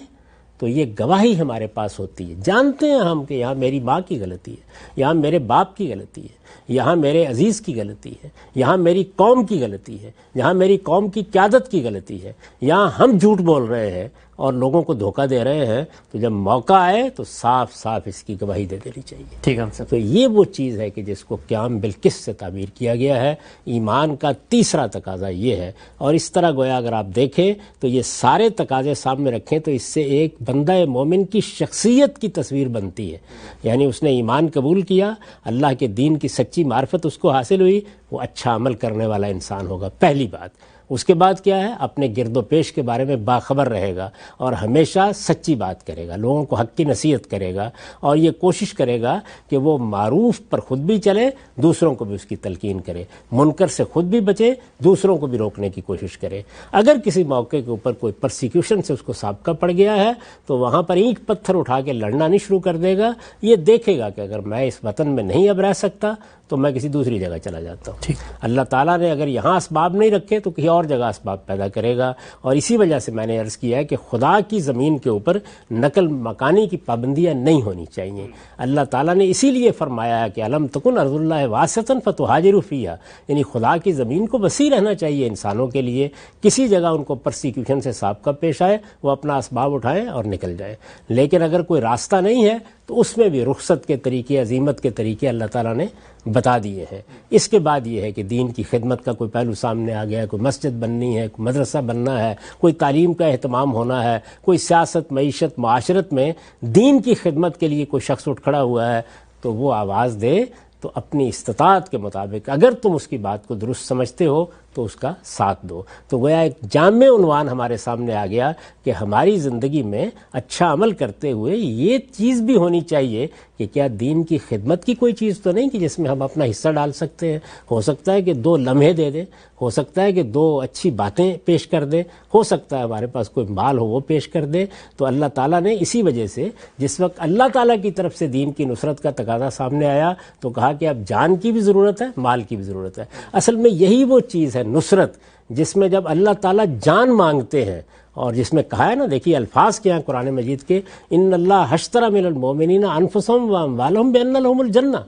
تو یہ گواہی ہمارے پاس ہوتی ہے. جانتے ہیں ہم کہ یہاں میری ماں کی غلطی ہے، یہاں میرے باپ کی غلطی ہے، یہاں میرے عزیز کی غلطی ہے، یہاں میری قوم کی غلطی ہے، یہاں میری قوم کی قیادت کی غلطی ہے، یہاں ہم جھوٹ بول رہے ہیں اور لوگوں کو دھوکہ دے رہے ہیں. تو جب موقع آئے تو صاف صاف اس کی گواہی دے دینی چاہیے. ٹھیک ہے. تو یہ وہ چیز ہے کہ جس کو قیام بالقسط سے تعبیر کیا گیا ہے. ایمان کا تیسرا تقاضا یہ ہے. اور اس طرح گویا اگر آپ دیکھیں تو یہ سارے تقاضے سامنے رکھیں تو اس سے ایک بندہ مومن کی شخصیت کی تصویر بنتی ہے. یعنی اس نے ایمان قبول کیا، اللہ کے دین کی سچی معرفت اس کو حاصل ہوئی، وہ اچھا عمل کرنے والا انسان ہوگا. پہلی بات. اس کے بعد کیا ہے؟ اپنے گرد و پیش کے بارے میں باخبر رہے گا اور ہمیشہ سچی بات کرے گا، لوگوں کو حق کی نصیحت کرے گا اور یہ کوشش کرے گا کہ وہ معروف پر خود بھی چلے، دوسروں کو بھی اس کی تلقین کرے، منکر سے خود بھی بچے، دوسروں کو بھی روکنے کی کوشش کرے۔ اگر کسی موقع کے اوپر کوئی پرسیکیوشن سے اس کو سابقہ پڑ گیا ہے تو وہاں پر اینٹ پتھر اٹھا کے لڑنا نہیں شروع کر دے گا، یہ دیکھے گا کہ اگر میں اس وطن میں نہیں اب رہ سکتا تو میں کسی دوسری جگہ چلا جاتا ہوں۔ اللہ تعالیٰ نے اگر یہاں اسباب نہیں رکھے تو کہیں اور جگہ اسباب پیدا کرے گا، اور اسی وجہ سے میں نے عرض کیا ہے کہ خدا کی زمین کے اوپر نقل مکانی کی پابندیاں نہیں ہونی چاہیے۔ اللہ تعالیٰ نے اسی لیے فرمایا ہے کہ الم تکن ارض اللہ واسعۃ فتہاجروا فیہا، یعنی خدا کی زمین کو وسیع رہنا چاہیے انسانوں کے لیے، کسی جگہ ان کو پرسیکیوشن سے سابقہ پیش آئے وہ اپنا اسباب اٹھائیں اور نکل جائیں۔ لیکن اگر کوئی راستہ نہیں ہے تو اس میں بھی رخصت کے طریقے، عزیمت کے طریقے اللہ تعالیٰ نے بتا دیے ہیں۔ اس کے بعد یہ ہے کہ دین کی خدمت کا کوئی پہلو سامنے آ گیا ہے، کوئی مسجد بننی ہے، کوئی مدرسہ بننا ہے، کوئی تعلیم کا اہتمام ہونا ہے، کوئی سیاست، معیشت، معاشرت میں دین کی خدمت کے لیے کوئی شخص اٹھ کھڑا ہوا ہے تو وہ آواز دے تو اپنی استطاعت کے مطابق اگر تم اس کی بات کو درست سمجھتے ہو تو اس کا ساتھ دو۔ تو گویا ایک جامع عنوان ہمارے سامنے آ گیا کہ ہماری زندگی میں اچھا عمل کرتے ہوئے یہ چیز بھی ہونی چاہیے کہ کیا دین کی خدمت کی کوئی چیز تو نہیں کہ جس میں ہم اپنا حصہ ڈال سکتے ہیں۔ ہو سکتا ہے کہ 2 لمحے دے دیں، ہو سکتا ہے کہ 2 اچھی باتیں پیش کر دیں، ہو سکتا ہے ہمارے پاس کوئی مال ہو وہ پیش کر دیں۔ تو اللہ تعالیٰ نے اسی وجہ سے جس وقت اللہ تعالیٰ کی طرف سے دین کی نصرت کا تقاضا سامنے آیا تو کہا کہ اب جان کی بھی ضرورت ہے، مال کی بھی ضرورت ہے۔ اصل میں یہی وہ چیز ہے نصرت جس میں جب اللہ تعالیٰ جان مانگتے ہیں، اور جس میں کہا ہے نا، دیکھیے الفاظ کیا ہیں قرآن مجید کے، ان اللہ اشتری من المؤمنین انفسهم واموالهم بان لهم الجنہ،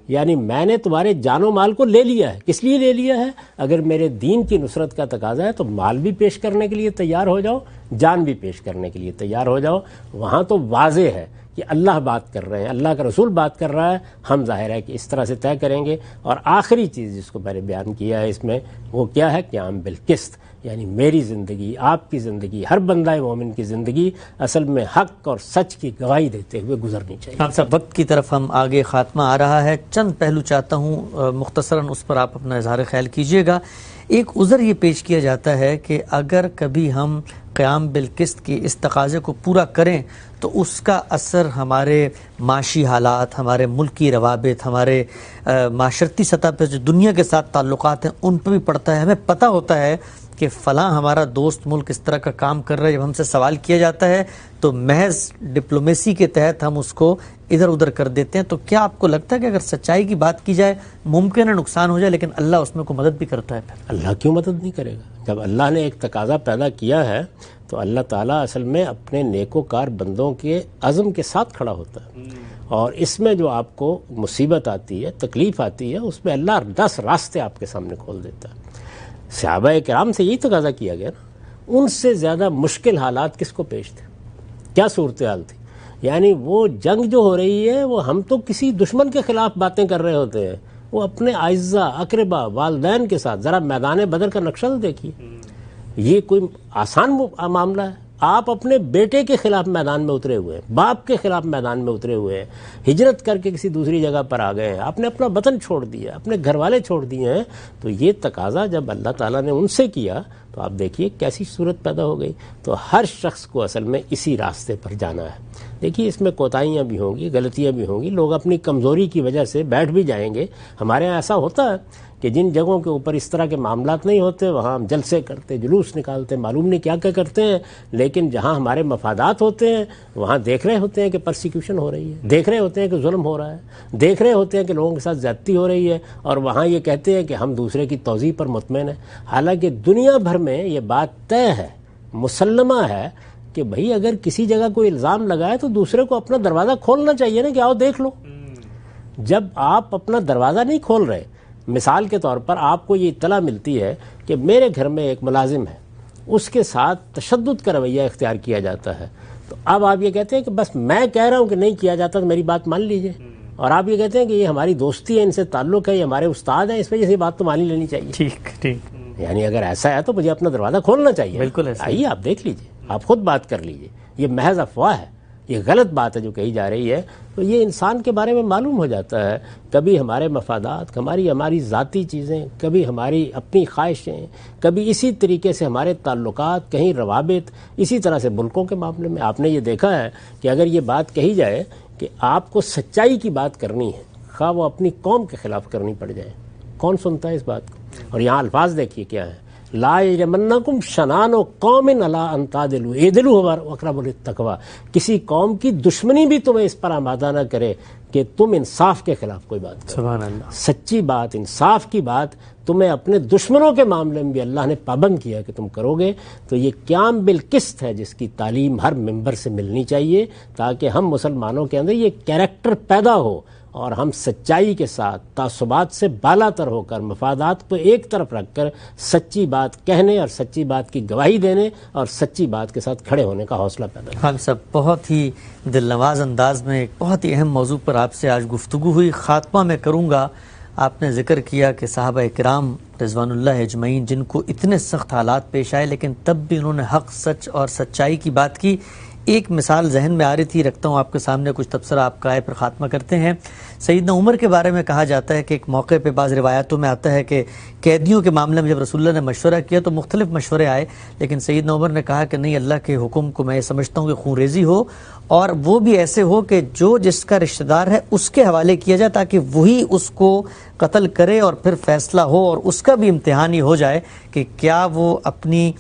یعنی میں نے تمہارے جان و مال کو لے لیا ہے۔ کس لیے لے لیا ہے؟ اگر میرے دین کی نصرت کا تقاضا ہے تو مال بھی پیش کرنے کے لیے تیار ہو جاؤ، جان بھی پیش کرنے کے لیے تیار ہو جاؤ۔ وہاں تو واضح ہے کہ اللہ بات کر رہے ہیں، اللہ کا رسول بات کر رہا ہے، ہم ظاہر ہے کہ اس طرح سے طے کریں گے۔ اور آخری چیز جس کو میں نے بیان کیا ہے اس میں وہ کیا ہے؟ قیام بالقسط، یعنی میری زندگی، آپ کی زندگی، ہر بندہ مومن کی زندگی اصل میں حق اور سچ کی گواہی دیتے ہوئے گزرنی چاہیے۔ آپ صاحب وقت کی طرف ہم آگے، خاتمہ آ رہا ہے، چند پہلو چاہتا ہوں مختصراً اس پر آپ اپنا اظہار خیال کیجیے گا۔ ایک عذر یہ پیش کیا جاتا ہے کہ اگر کبھی ہم قیام بالقسط کی اس تقاضے کو پورا کریں تو اس کا اثر ہمارے معاشی حالات، ہمارے ملکی روابط، ہمارے معاشرتی سطح پہ جو دنیا کے ساتھ تعلقات ہیں ان پہ بھی پڑتا ہے۔ ہمیں پتہ ہوتا ہے کہ فلاں ہمارا دوست ملک اس طرح کا کام کر رہا ہے، جب ہم سے سوال کیا جاتا ہے تو محض ڈپلومیسی کے تحت ہم اس کو ادھر ادھر کر دیتے ہیں۔ تو کیا آپ کو لگتا ہے کہ اگر سچائی کی بات کی جائے ممکن ہے نقصان ہو جائے لیکن اللہ اس میں کو مدد بھی کرتا ہے؟ پھر اللہ کیوں مدد نہیں کرے گا؟ جب اللہ نے ایک تقاضا پیدا کیا ہے تو اللہ تعالیٰ اصل میں اپنے نیکوکار بندوں کے عزم کے ساتھ کھڑا ہوتا ہے، اور اس میں جو آپ کو مصیبت آتی ہے، تکلیف آتی ہے، اس میں اللہ 10 راستے آپ کے سامنے کھول دیتا ہے۔ صحابہ کرام سے یہی تقاضا کیا گیا نا، ان سے زیادہ مشکل حالات کس کو پیش تھے؟ کیا صورتحال تھی؟ یعنی وہ جنگ جو ہو رہی ہے وہ ہم تو کسی دشمن کے خلاف باتیں کر رہے ہوتے ہیں، وہ اپنے اعزہ، اقربا، والدین کے ساتھ۔ ذرا میدان بدر کا نقشہ دیکھیے، یہ کوئی آسان معاملہ ہے؟ آپ اپنے بیٹے کے خلاف میدان میں اترے ہوئے ہیں، باپ کے خلاف میدان میں اترے ہوئے ہیں، ہجرت کر کے کسی دوسری جگہ پر آ گئے ہیں، آپ نے اپنا وطن چھوڑ دیا، اپنے گھر والے چھوڑ دیے ہیں۔ تو یہ تقاضا جب اللہ تعالیٰ نے ان سے کیا تو آپ دیکھیے کیسی صورت پیدا ہو گئی۔ تو ہر شخص کو اصل میں اسی راستے پر جانا ہے۔ دیکھیے اس میں کوتاہیاں بھی ہوں گی، غلطیاں بھی ہوں گی، لوگ اپنی کمزوری کی وجہ سے بیٹھ بھی جائیں گے۔ ہمارے یہاں ایسا ہوتا ہے کہ جن جگہوں کے اوپر اس طرح کے معاملات نہیں ہوتے وہاں ہم جلسے کرتے، جلوس نکالتے، معلوم نہیں کیا کیا کرتے ہیں، لیکن جہاں ہمارے مفادات ہوتے ہیں وہاں دیکھ رہے ہوتے ہیں کہ پرسیکیوشن ہو رہی ہے، دیکھ رہے ہوتے ہیں کہ ظلم ہو رہا ہے، دیکھ رہے ہوتے ہیں کہ لوگوں کے ساتھ زیادتی ہو رہی ہے، اور وہاں یہ کہتے ہیں کہ ہم دوسرے کی توضیح پر مطمئن ہیں۔ حالانکہ دنیا بھر میں یہ بات طے ہے، مسلمہ ہے کہ بھئی اگر کسی جگہ کوئی الزام لگائے تو دوسرے کو اپنا دروازہ کھولنا چاہیے نا کہ آؤ دیکھ لو۔ جب آپ اپنا دروازہ نہیں کھول رہے، مثال کے طور پر آپ کو یہ اطلاع ملتی ہے کہ میرے گھر میں ایک ملازم ہے، اس کے ساتھ تشدد کا رویہ اختیار کیا جاتا ہے، تو اب آپ یہ کہتے ہیں کہ بس میں کہہ رہا ہوں کہ نہیں کیا جاتا تو میری بات مان لیجئے، اور آپ یہ کہتے ہیں کہ یہ ہماری دوستی ہے، ان سے تعلق ہے، یہ ہمارے استاد ہیں، اس وجہ سے یہ بات تو مان ہی لینی چاہیے۔ ٹھیک یعنی اگر ایسا ہے تو مجھے اپنا دروازہ کھولنا چاہیے۔ بالکل ایسا، آئیے آپ دیکھ لیجئے، آپ خود بات کر لیجئے، یہ محض افواہ ہے، یہ غلط بات ہے جو کہی جا رہی ہے، تو یہ انسان کے بارے میں معلوم ہو جاتا ہے. کبھی ہمارے مفادات، ہماری ذاتی چیزیں، کبھی ہماری اپنی خواہشیں، کبھی اسی طریقے سے ہمارے تعلقات، کہیں روابط، اسی طرح سے ملکوں کے معاملے میں آپ نے یہ دیکھا ہے کہ اگر یہ بات کہی جائے کہ آپ کو سچائی کی بات کرنی ہے، خواہ وہ اپنی قوم کے خلاف کرنی پڑ جائے، کون سنتا ہے اس بات کو؟ اور یہاں الفاظ دیکھیے کیا ہے، لا یجرمنکم شنآن قوم علی ان تعدلوا اعدلوا هو اقرب للتقوی. کسی قوم کی دشمنی بھی تمہیں اس پر آمادہ نہ کرے کہ تم انصاف کے خلاف کوئی بات کرو. سبحان اللہ. سچی بات، انصاف کی بات تمہیں اپنے دشمنوں کے معاملے میں بھی اللہ نے پابند کیا کہ تم کرو گے. تو یہ قیام بالقسط ہے جس کی تعلیم ہر ممبر سے ملنی چاہیے، تاکہ ہم مسلمانوں کے اندر یہ کیریکٹر پیدا ہو اور ہم سچائی کے ساتھ تعصبات سے بالا تر ہو کر، مفادات کو ایک طرف رکھ کر سچی بات کہنے اور سچی بات کی گواہی دینے اور سچی بات کے ساتھ کھڑے ہونے کا حوصلہ پیدا کریں. ہم سب بہت ہی دل نواز انداز میں ایک بہت ہی اہم موضوع پر آپ سے آج گفتگو ہوئی. خاتمہ میں کروں گا، آپ نے ذکر کیا کہ صحابہ کرام رضوان اللہ اجمعین جن کو اتنے سخت حالات پیش آئے لیکن تب بھی انہوں نے حق، سچ اور سچائی کی بات کی. ایک مثال ذہن میں آ رہی تھی، رکھتا ہوں آپ کے سامنے، کچھ تبصرہ آپ کا آئے پر خاتمہ کرتے ہیں. سیدنا عمر کے بارے میں کہا جاتا ہے کہ ایک موقع پہ بعض روایاتوں میں آتا ہے کہ قیدیوں کے معاملے میں جب رسول اللہ نے مشورہ کیا تو مختلف مشورے آئے، لیکن سیدنا عمر نے کہا کہ نہیں، اللہ کے حکم کو میں یہ سمجھتا ہوں کہ خون ریزی ہو، اور وہ بھی ایسے ہو کہ جو جس کا رشتہ دار ہے اس کے حوالے کیا جائے تاکہ وہی اس کو قتل کرے اور پھر فیصلہ ہو، اور اس کا بھی امتحان یہ ہو جائے کہ کیا وہ اپنی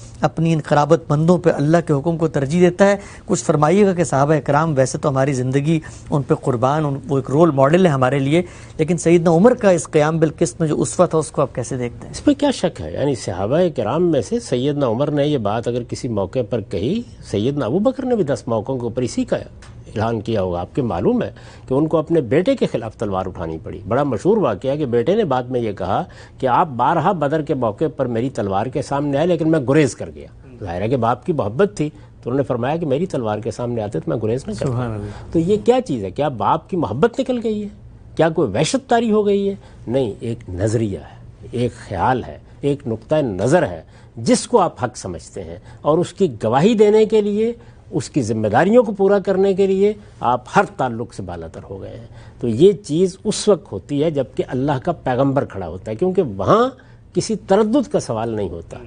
ان قرابت مندوں پہ اللہ کے حکم کو ترجیح دیتا ہے. کچھ فرمائیے گا کہ صحابہ کرام ویسے تو ہماری زندگی ان پہ قربان، وہ ایک رول ماڈل ہے ہمارے لیے، لیکن سیدنا عمر کا اس قیام بالقسط میں جو اسوہ تھا اس کو آپ کیسے دیکھتے ہیں؟ اس میں کیا شک ہے؟ یعنی صحابہ کرام میں سے سیدنا عمر نے یہ بات اگر کسی موقع پر کہی، سیدنا ابو بکر نے بھی 10 موقعوں کے اوپر اسی کا اعلان کیا ہوگا. آپ کے معلوم ہے کہ ان کو اپنے بیٹے کے خلاف تلوار اٹھانی پڑی. بڑا مشہور واقعہ ہے کہ بیٹے نے بعد میں یہ کہا کہ آپ بارہا بدر کے موقع پر میری تلوار کے سامنے آئے لیکن میں گریز کر گیا. ظاہر ہے کہ باپ کی محبت تھی تو انہوں نے فرمایا کہ میری تلوار کے سامنے آتے تو میں گریز نہ کرتا. تو یہ کیا چیز ہے؟ کیا باپ کی محبت نکل گئی ہے؟ کیا کوئی وحشت طاری ہو گئی ہے؟ نہیں، ایک نظریہ ہے، ایک خیال ہے، ایک نقطہ نظر ہے جس کو آپ حق سمجھتے ہیں، اور اس کی گواہی دینے کے لیے، اس کی ذمہ داریوں کو پورا کرنے کے لیے آپ ہر تعلق سے بالا تر ہو گئے ہیں. تو یہ چیز اس وقت ہوتی ہے جب کہ اللہ کا پیغمبر کھڑا ہوتا ہے، کیونکہ وہاں کسی تردد کا سوال نہیں ہوتا.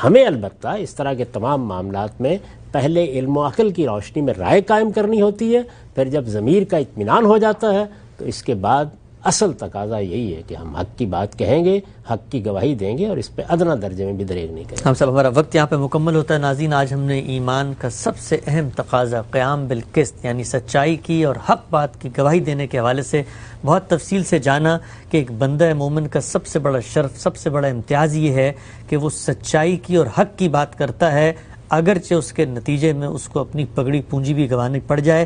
ہمیں البتہ اس طرح کے تمام معاملات میں پہلے علم و عقل کی روشنی میں رائے قائم کرنی ہوتی ہے، پھر جب ضمیر کا اطمینان ہو جاتا ہے تو اس کے بعد اصل تقاضا یہی ہے کہ ہم حق کی بات کہیں گے، حق کی گواہی دیں گے، اور اس پہ ادنا درجے میں بھی دریغ نہیں کریں گے. ہم سب، ہمارا وقت یہاں پہ مکمل ہوتا ہے. ناظرین، آج ہم نے ایمان کا سب سے اہم تقاضا قیام بالقسط یعنی سچائی کی اور حق بات کی گواہی دینے کے حوالے سے بہت تفصیل سے جانا کہ ایک بندہ مومن کا سب سے بڑا شرف، سب سے بڑا امتیاز یہ ہے کہ وہ سچائی کی اور حق کی بات کرتا ہے، اگرچہ اس کے نتیجے میں اس کو اپنی پگڑی پونجی بھی گنوانی پڑ جائے.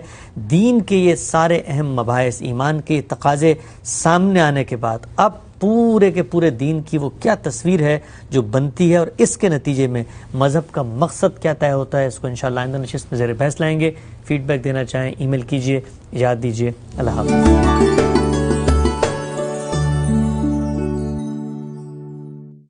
دین کے یہ سارے اہم مباحث، ایمان کے تقاضے سامنے آنے کے بعد اب پورے کے پورے دین کی وہ کیا تصویر ہے جو بنتی ہے، اور اس کے نتیجے میں مذہب کا مقصد کیا طے ہوتا ہے، اس کو انشاءاللہ آئندہ نشست میں زیر بحث لائیں گے. فیڈ بیک دینا چاہیں ای میل کیجیے. یاد دیجیے. اللہ حافظ.